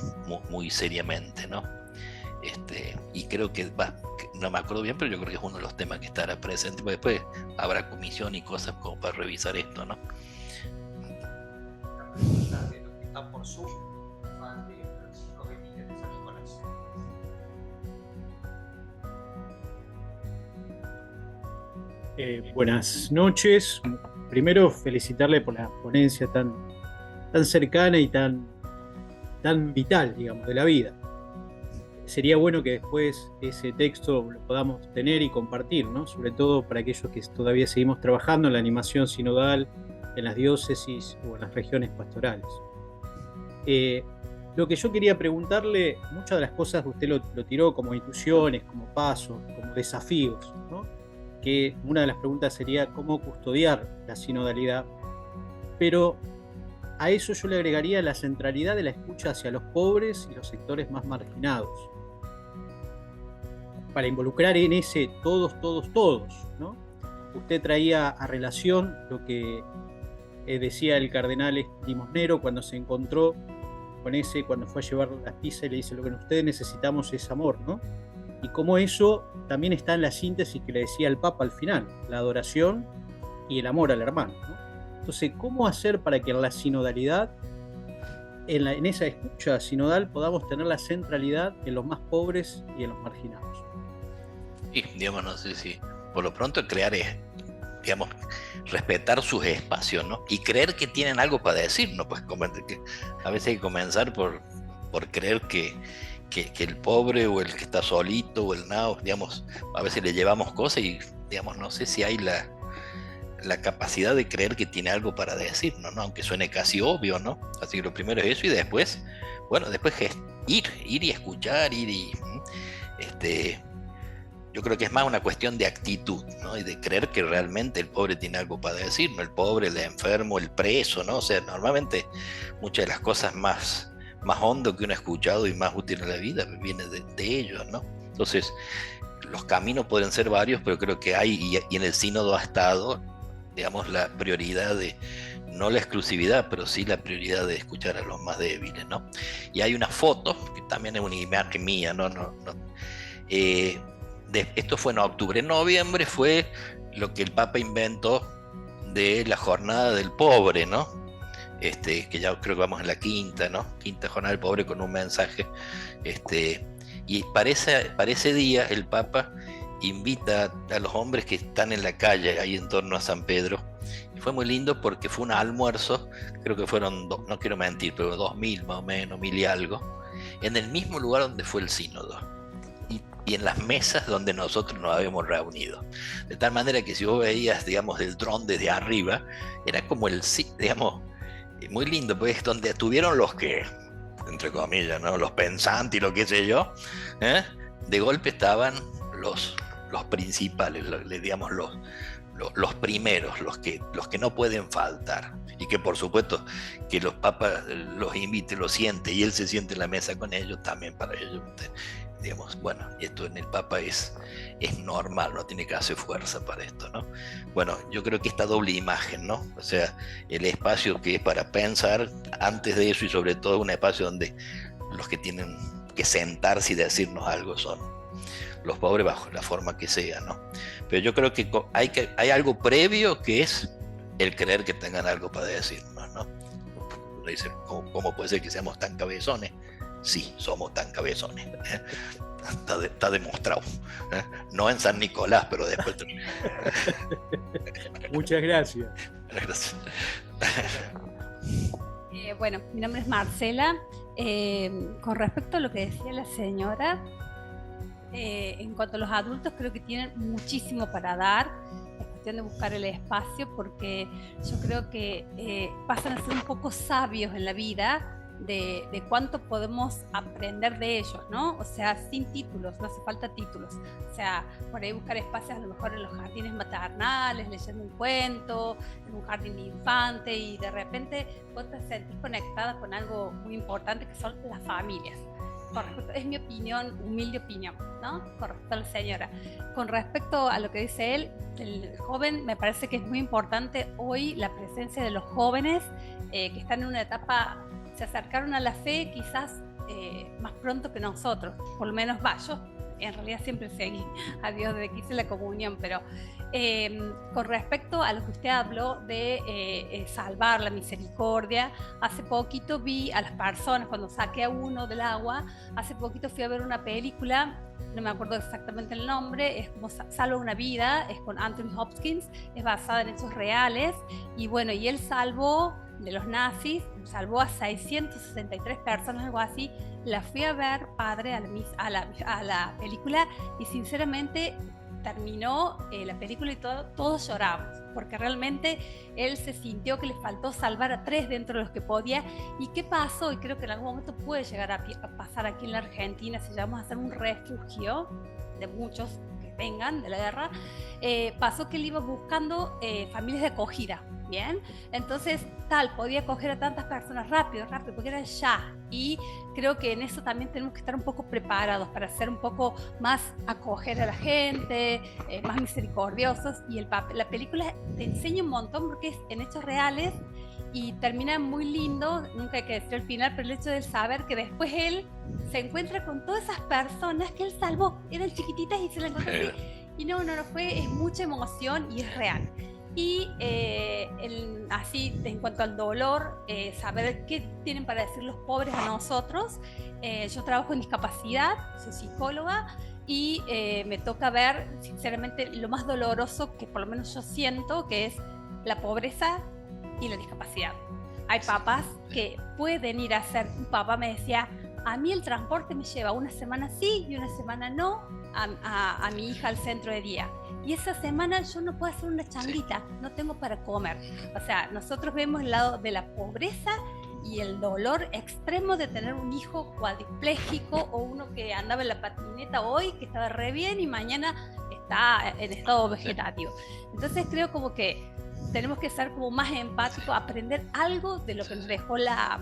muy seriamente, ¿no? Y creo que no me acuerdo bien, pero yo creo que es uno de los temas que estará presente, porque después habrá comisión y cosas como para revisar esto, ¿no? Buenas noches. Primero, felicitarle por la ponencia tan tan cercana y tan vital, digamos, de la vida. Sería bueno que después ese texto lo podamos tener y compartir, ¿no? Sobre todo para aquellos que todavía seguimos trabajando en la animación sinodal, en las diócesis o en las regiones pastorales. Lo que yo quería preguntarle, muchas de las cosas usted lo tiró como intuiciones, como pasos, como desafíos, ¿no? Que una de las preguntas sería cómo custodiar la sinodalidad, pero a eso yo le agregaría la centralidad de la escucha hacia los pobres y los sectores más marginados, para involucrar en ese todos, ¿no? Usted traía a relación lo que decía el cardenal Limosnero cuando se encontró con ese, cuando fue a llevar las pizzas y le dice: lo que ustedes necesitamos es amor, ¿no? Y cómo eso también está en la síntesis que le decía el Papa al final, la adoración y el amor al hermano, ¿no? Entonces, ¿cómo hacer para que en la sinodalidad, en esa escucha sinodal, podamos tener la centralidad en los más pobres y en los marginados? Sí, digamos, no sé si por lo pronto crear, digamos, respetar sus espacios, ¿no? Y creer que tienen algo para decir, ¿no? Pues que a veces hay que comenzar por creer que el pobre o el que está solito o el nao, digamos, a veces le llevamos cosas y, digamos, no sé si hay la capacidad de creer que tiene algo para decir, ¿no? Aunque suene casi obvio, ¿no? Así que lo primero es eso, y después, bueno, después es ir y escuchar, yo creo que es más una cuestión de actitud, ¿no? Y de creer que realmente el pobre tiene algo para decir, ¿no? El pobre, el enfermo, el preso, ¿no? O sea, normalmente muchas de las cosas más hondo que uno ha escuchado y más útil en la vida viene de ellos, ¿no? Entonces, los caminos pueden ser varios, pero creo que hay, y en el sínodo ha estado, digamos, la prioridad de, no la exclusividad, pero sí la prioridad de escuchar a los más débiles, ¿no? Y hay una foto, que también es una imagen mía, ¿no? Esto fue en octubre. En noviembre fue lo que el Papa inventó de la jornada del pobre, ¿no? Que ya creo que vamos en la quinta, ¿no? Quinta jornada del pobre, con un mensaje. Y para ese día el Papa invita a los hombres que están en la calle, ahí en torno a San Pedro. Y fue muy lindo porque fue un almuerzo, creo que fueron, no quiero mentir, pero 2000 más o menos, 1000 y algo, en el mismo lugar donde fue el sínodo. Y en las mesas donde nosotros nos habíamos reunido. De tal manera que si vos veías, digamos, del dron desde arriba, era como digamos, muy lindo, pues es donde estuvieron los que, entre comillas, ¿no? Los pensantes y lo que sé yo, ¿eh? De golpe estaban los principales, digamos, los primeros, los que no pueden faltar. Y que por supuesto que los papas los invite, los siente, y él se siente en la mesa con ellos, también para ellos. Digamos, bueno, esto en el Papa es normal, no tiene que hacer fuerza para esto, ¿no? Bueno, yo creo que esta doble imagen, ¿no? O sea, el espacio que es para pensar antes de eso, y sobre todo un espacio donde los que tienen que sentarse y decirnos algo son los pobres, bajo la forma que sea, ¿no? Pero yo creo que hay algo previo, que es el creer que tengan algo para decirnos, ¿no? Dicen, ¿cómo puede ser que seamos tan cabezones? Sí, somos tan cabezones. Está demostrado. No en San Nicolás, pero después. Muchas gracias. Gracias. Bueno, mi nombre es Marcela. Con respecto a lo que decía la señora, en cuanto a los adultos, creo que tienen muchísimo para dar. Es cuestión de buscar el espacio, porque yo creo que pasan a ser un poco sabios en la vida, de cuánto podemos aprender de ellos, ¿no? O sea, sin títulos, no hace falta títulos. O sea, por ahí buscar espacios a lo mejor en los jardines maternales, leyendo un cuento, en un jardín de infante, y de repente vos te sentís conectada con algo muy importante, que son las familias. Es mi opinión, humilde opinión, ¿no? Con respecto a la señora. Con respecto a lo que dice él, el joven, me parece que es muy importante hoy la presencia de los jóvenes que están en una etapa, se acercaron a la fe quizás más pronto que nosotros, por lo menos yo en realidad siempre seguí a Dios desde que hice la comunión, pero con respecto a lo que usted habló de salvar la misericordia, hace poquito vi a las personas, cuando saqué a uno del agua, hace poquito fui a ver una película, no me acuerdo exactamente el nombre, es como Salva una vida, es con Anthony Hopkins, es basada en hechos reales, y bueno, y él salvó de los nazis, salvó a 663 personas, algo así. La fui a ver, padre, a la película, y sinceramente terminó la película y todos lloramos, porque realmente él se sintió que le faltó salvar a 3 dentro de los que podía. ¿Y qué pasó? Y creo que en algún momento puede llegar a pasar aquí en la Argentina, si llegamos a hacer un refugio de muchos que vengan de la guerra, pasó que él iba buscando familias de acogida, ¿bien? Entonces, podía acoger a tantas personas rápido, porque era ya. Y creo que en eso también tenemos que estar un poco preparados para ser un poco más acoger a la gente, más misericordiosos. Y la película te enseña un montón porque es en hechos reales y termina muy lindo. Nunca hay que decir el final, pero el hecho de saber que después él se encuentra con todas esas personas que él salvó, eran chiquititas y se la encontró así. Y no es mucha emoción y es real. Y así, en cuanto al dolor, saber qué tienen para decir los pobres a nosotros. Yo trabajo en discapacidad, soy psicóloga, y me toca ver, sinceramente, lo más doloroso que por lo menos yo siento, que es la pobreza y la discapacidad. Hay papás que pueden ir a hacer, un papá me decía, a mí el transporte me lleva una semana sí y una semana no a mi hija al centro de día. Y esa semana yo no puedo hacer una changuita, no tengo para comer. O sea, nosotros vemos el lado de la pobreza y el dolor extremo de tener un hijo cuadripléjico o uno que andaba en la patineta hoy, que estaba re bien y mañana está en estado vegetativo. Entonces creo como que tenemos que ser como más empáticos, aprender algo de lo que nos dejó la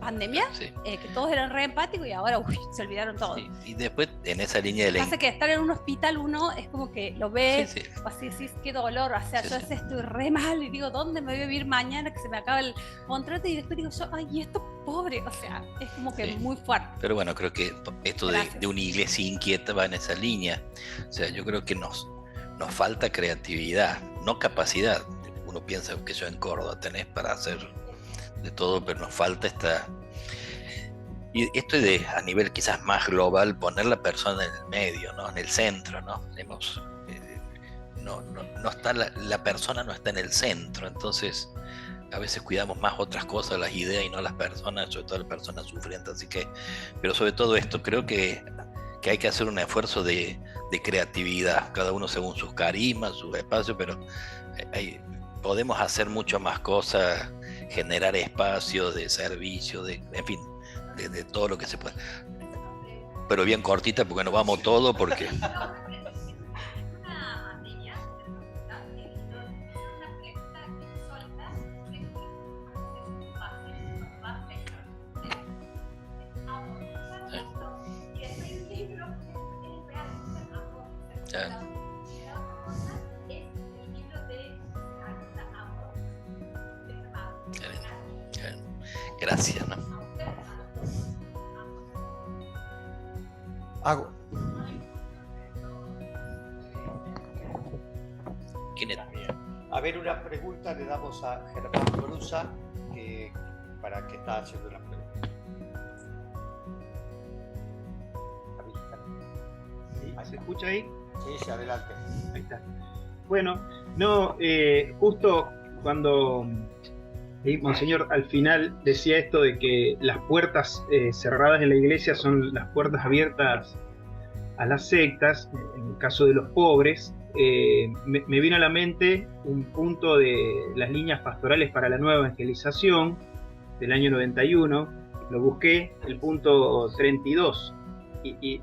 pandemia, que todos eran re empáticos y ahora se olvidaron todo. Sí. Y después en esa línea de la... Pasa que estar en un hospital uno es como que lo ves, así decís, qué dolor, o sea, yo a veces estoy re mal y digo, ¿dónde me voy a vivir mañana que se me acaba el contrato? Y después digo yo, ay, esto pobre, o sea, es como que muy fuerte. Pero bueno, creo que esto de una iglesia inquieta va en esa línea. O sea, yo creo que nos falta creatividad, no capacidad. Uno piensa que yo en Córdoba tenés para hacer de todo, pero nos falta y esto es a nivel quizás más global, poner la persona en el medio, ¿no? En el centro, ¿no? No está la persona no está en el centro, entonces a veces cuidamos más otras cosas, las ideas y no las personas, sobre todo las personas sufrientes. Así que, pero sobre todo esto, creo que hay que hacer un esfuerzo de creatividad, cada uno según sus carismas, sus espacios, pero podemos hacer mucho más cosas, generar espacios de servicio, en fin, de todo lo que se puede. Pero bien cortita porque nos vamos todo, porque... Gracias, ¿no? Hago. ¿Quién era? A ver, una pregunta le damos a Germán Brusa, para que está haciendo la pregunta. ¿Sí? ¿Se escucha ahí? Sí, adelante. Ahí está. Bueno, justo cuando Monseñor al final decía esto de que las puertas cerradas en la iglesia son las puertas abiertas a las sectas, en el caso de los pobres, me vino a la mente un punto de las líneas pastorales para la nueva evangelización del año 91, lo busqué, el punto 32, y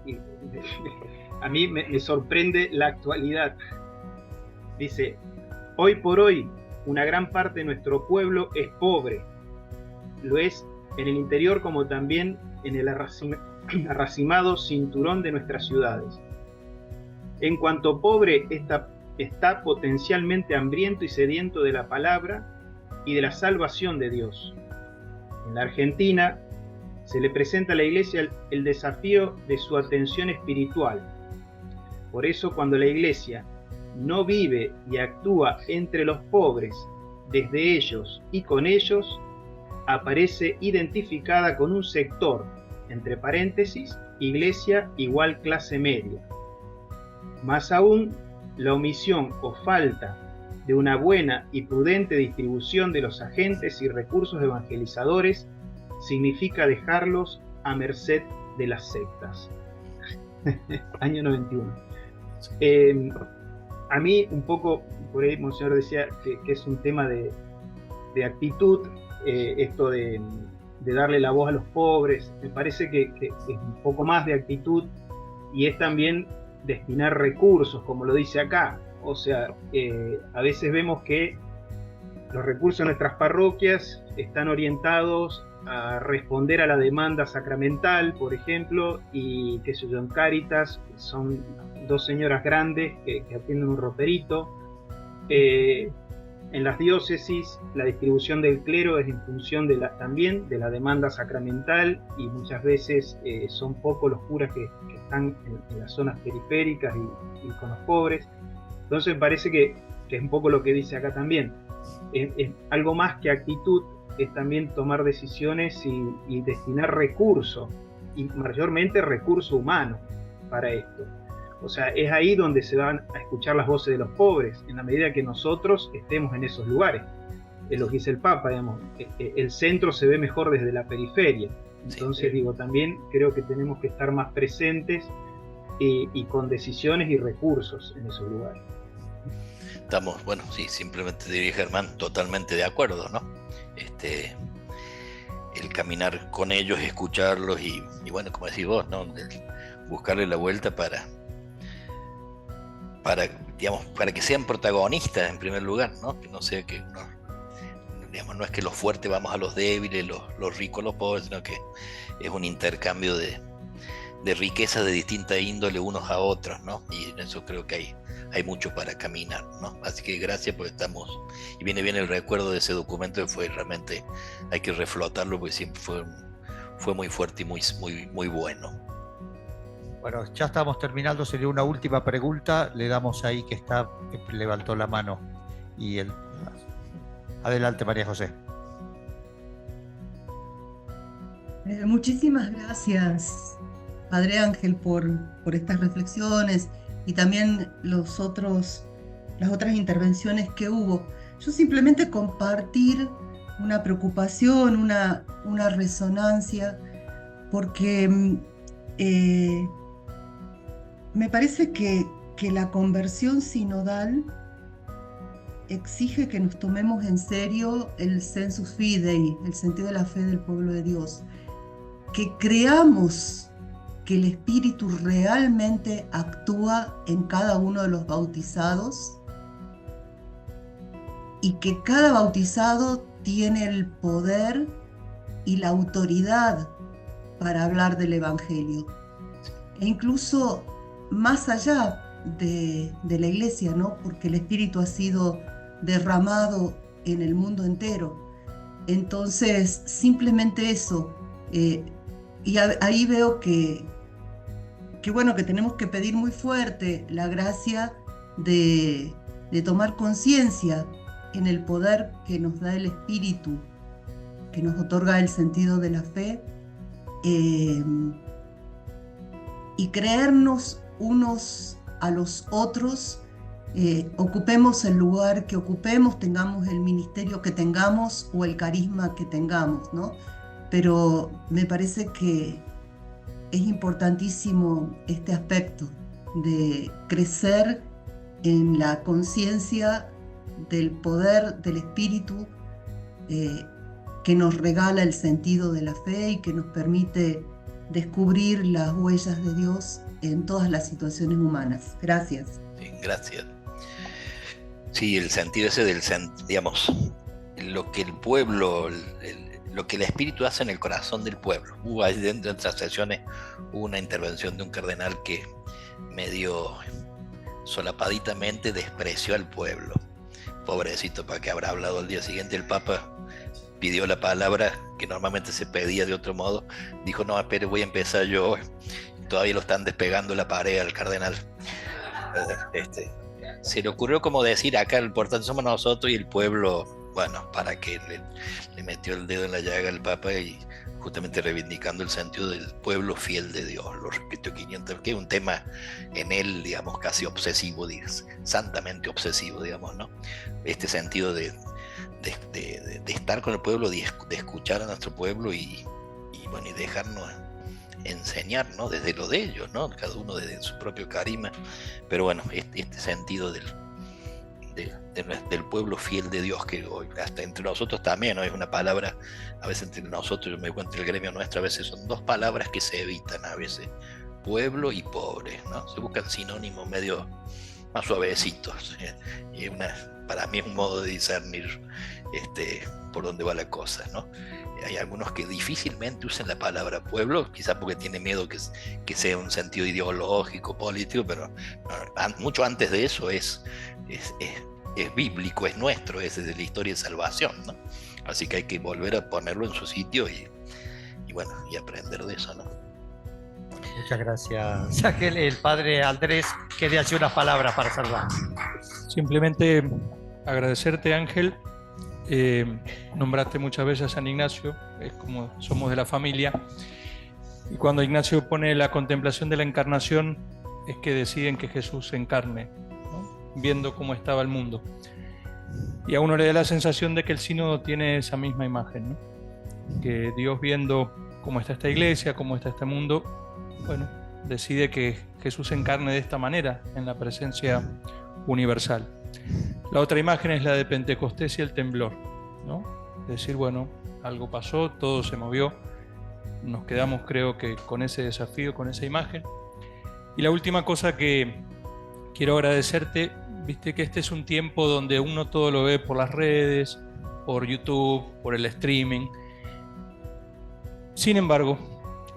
a mí me sorprende la actualidad. Dice, hoy por hoy, una gran parte de nuestro pueblo es pobre. Lo es en el interior como también en el arracimado cinturón de nuestras ciudades. En cuanto pobre, está potencialmente hambriento y sediento de la palabra y de la salvación de Dios. En la Argentina se le presenta a la Iglesia el desafío de su atención espiritual. Por eso, cuando la Iglesia no vive y actúa entre los pobres, desde ellos y con ellos, aparece identificada con un sector, entre paréntesis, iglesia igual clase media. Más aún, la omisión o falta de una buena y prudente distribución de los agentes y recursos evangelizadores significa dejarlos a merced de las sectas. Año 91. A mí un poco, por ahí Monseñor decía que es un tema de actitud, esto de darle la voz a los pobres. Me parece que es un poco más de actitud, y es también destinar recursos, como lo dice acá. O sea, a veces vemos que los recursos de nuestras parroquias están orientados a responder a la demanda sacramental, por ejemplo, y que sé yo, en Cáritas son 2 señoras grandes que atienden un roperito. En las diócesis la distribución del clero es en función también de la demanda sacramental, y muchas veces son pocos los curas que están en las zonas periféricas y con los pobres. Entonces me parece que es un poco lo que dice acá también. Es algo más que actitud, es también tomar decisiones y destinar recursos, y mayormente recurso humano para esto. O sea, es ahí donde se van a escuchar las voces de los pobres, en la medida que nosotros estemos en esos lugares. Es lo que dice el Papa, digamos, el centro se ve mejor desde la periferia. Entonces, digo, también creo que tenemos que estar más presentes y con decisiones y recursos en esos lugares. Estamos, bueno, sí, simplemente diría Germán, totalmente de acuerdo, ¿no? El caminar con ellos, escucharlos y bueno, como decís vos, ¿no? Buscarle la vuelta para que sean protagonistas en primer lugar, ¿no? Que no sea que no es que los fuertes vamos a los débiles, los ricos a los pobres, sino que es un intercambio de riqueza de distinta índole unos a otros, ¿no? Y en eso creo que hay mucho para caminar, ¿no? Así que gracias, porque y viene bien el recuerdo de ese documento, que fue realmente, hay que reflotarlo, porque siempre fue muy fuerte y muy bueno. Bueno, ya estamos terminando, sería una última pregunta, le damos ahí que levantó la mano. Adelante, María José. Muchísimas gracias, Padre Ángel, por estas reflexiones y también las otras intervenciones que hubo. Yo simplemente compartir una preocupación, una resonancia, porque me parece que la conversión sinodal exige que nos tomemos en serio el sensus fidei, el sentido de la fe del pueblo de Dios, que creamos que el Espíritu realmente actúa en cada uno de los bautizados y que cada bautizado tiene el poder y la autoridad para hablar del Evangelio. E incluso más allá de la Iglesia, ¿no? Porque el Espíritu ha sido derramado en el mundo entero. Entonces, simplemente eso. Y ahí veo que tenemos que pedir muy fuerte la gracia de tomar conciencia en el poder que nos da el Espíritu, que nos otorga el sentido de la fe, y creernos unos a los otros, ocupemos el lugar que ocupemos, tengamos el ministerio que tengamos o el carisma que tengamos, ¿no? Pero me parece que es importantísimo este aspecto de crecer en la conciencia del poder del Espíritu que nos regala el sentido de la fe y que nos permite descubrir las huellas de Dios en todas las situaciones humanas. Gracias. Sí, gracias. Sí, el sentido ese digamos, lo que el pueblo, lo que el Espíritu hace en el corazón del pueblo. Hubo ahí dentro de otras sesiones una intervención de un cardenal que medio solapaditamente despreció al pueblo. Pobrecito, ¿para qué habrá hablado al día siguiente? El Papa pidió la palabra que normalmente se pedía de otro modo. Dijo, no, espere, voy a empezar yo. Todavía lo están despegando la pared al cardenal. Se le ocurrió como decir, acá el importante somos nosotros y el pueblo, bueno, para que le metió el dedo en la llaga al Papa y justamente reivindicando el sentido del pueblo fiel de Dios, lo repito 500, que es un tema en él, digamos, casi obsesivo, santamente obsesivo, digamos, ¿no? Este sentido de estar con el pueblo, de escuchar a nuestro pueblo y dejarnos enseñar, ¿no? Desde lo de ellos, ¿no? Cada uno desde su propio carisma, pero bueno, este sentido del pueblo fiel de Dios, que hoy hasta entre nosotros también, ¿no? Es una palabra, a veces entre nosotros, yo me doy cuenta, el gremio nuestro, a veces son dos palabras que se evitan a veces, pueblo y pobre, ¿no? Se buscan sinónimos medio más suavecitos, y para mí es un modo de discernir por dónde va la cosa, ¿no? Hay algunos que difícilmente usan la palabra pueblo, quizás porque tienen miedo que sea un sentido ideológico, político, pero mucho antes de eso es bíblico, es nuestro, es de la historia de salvación, ¿no? Así que hay que volver a ponerlo en su sitio y aprender de eso, ¿no? Muchas gracias, Ángel. El padre Andrés quería hacer unas palabras para cerrar. Simplemente agradecerte, Ángel. Nombraste muchas veces a San Ignacio, es como somos de la familia, y cuando Ignacio pone la contemplación de la encarnación es que deciden que Jesús se encarne, ¿no? Viendo cómo estaba el mundo, y a uno le da la sensación de que el sínodo tiene esa misma imagen, ¿no? Que Dios, viendo cómo está esta iglesia, cómo está este mundo, decide que Jesús se encarne de esta manera en la presencia universal. La otra imagen es la de Pentecostés y el temblor, ¿no? Es decir, algo pasó, todo se movió, nos quedamos, creo que, con ese desafío, con esa imagen. Y la última cosa que quiero agradecerte, viste que este es un tiempo donde uno todo lo ve por las redes, por YouTube, por el streaming. Sin embargo,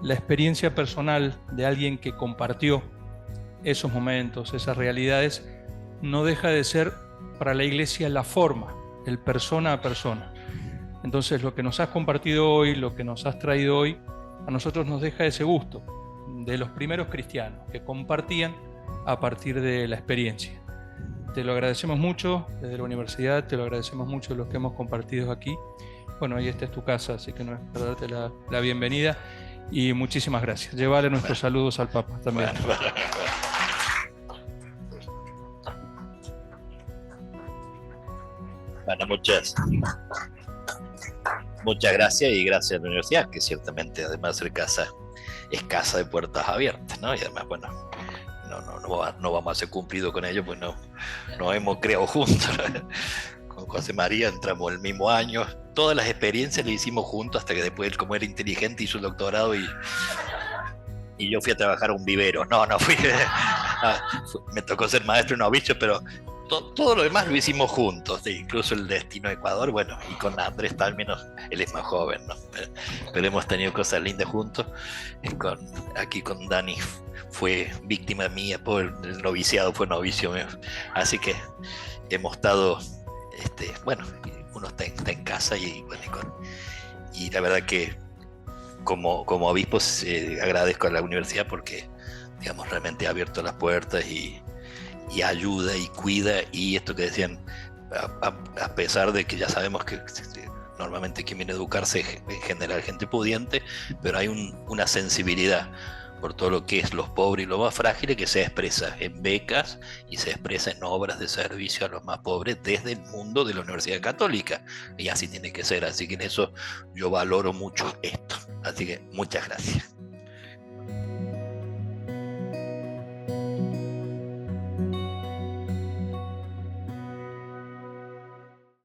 la experiencia personal de alguien que compartió esos momentos, esas realidades, no deja de ser para la iglesia la forma, el persona a persona. Entonces lo que nos has compartido hoy, lo que nos has traído hoy, a nosotros nos deja ese gusto de los primeros cristianos que compartían a partir de la experiencia. Te lo agradecemos mucho desde la universidad, te lo agradecemos mucho los que hemos compartido aquí. Ahí esta es tu casa, así que no es para darte la bienvenida y muchísimas gracias. Llevale nuestros saludos al Papa también. Muchas gracias, y gracias a la universidad, que ciertamente además de ser casa, es casa de puertas abiertas, ¿no? Y además, no vamos a ser cumplidos con ello, pues no hemos creado juntos. Con José María entramos el mismo año, todas las experiencias las hicimos juntos, hasta que después él, como era inteligente, hizo el doctorado y yo fui a trabajar a un vivero. Me tocó ser maestro y novicio, pero todo lo demás lo hicimos juntos, incluso el destino a Ecuador, y con Andrés al menos, él es más joven, ¿no? Pero hemos tenido cosas lindas juntos. Aquí con Dani fue víctima mía, por el noviciado fue novicio mío, así que hemos estado, uno está en casa y la verdad que como obispo agradezco a la universidad porque, digamos, realmente ha abierto las puertas y ayuda y cuida, y esto que decían, a pesar de que ya sabemos que normalmente quien viene a educarse en general gente pudiente, pero hay una sensibilidad por todo lo que es los pobres y los más frágiles, que se expresa en becas y se expresa en obras de servicio a los más pobres desde el mundo de la Universidad Católica, y así tiene que ser. Así que en eso yo valoro mucho esto, así que muchas gracias.